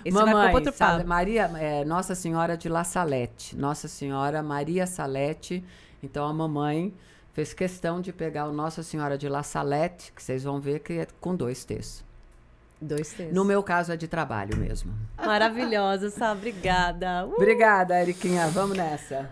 Esse Mamãe, vai pro Maria, Nossa Senhora de La Salette. Nossa Senhora Maria Salette. Então, a mamãe fez questão de pegar o Nossa Senhora de La Salette, que vocês vão ver que é com 2 T's. 2 T's. No meu caso, é de trabalho mesmo. Maravilhosa, Sá. Obrigada. Obrigada, Eriquinha. Vamos nessa.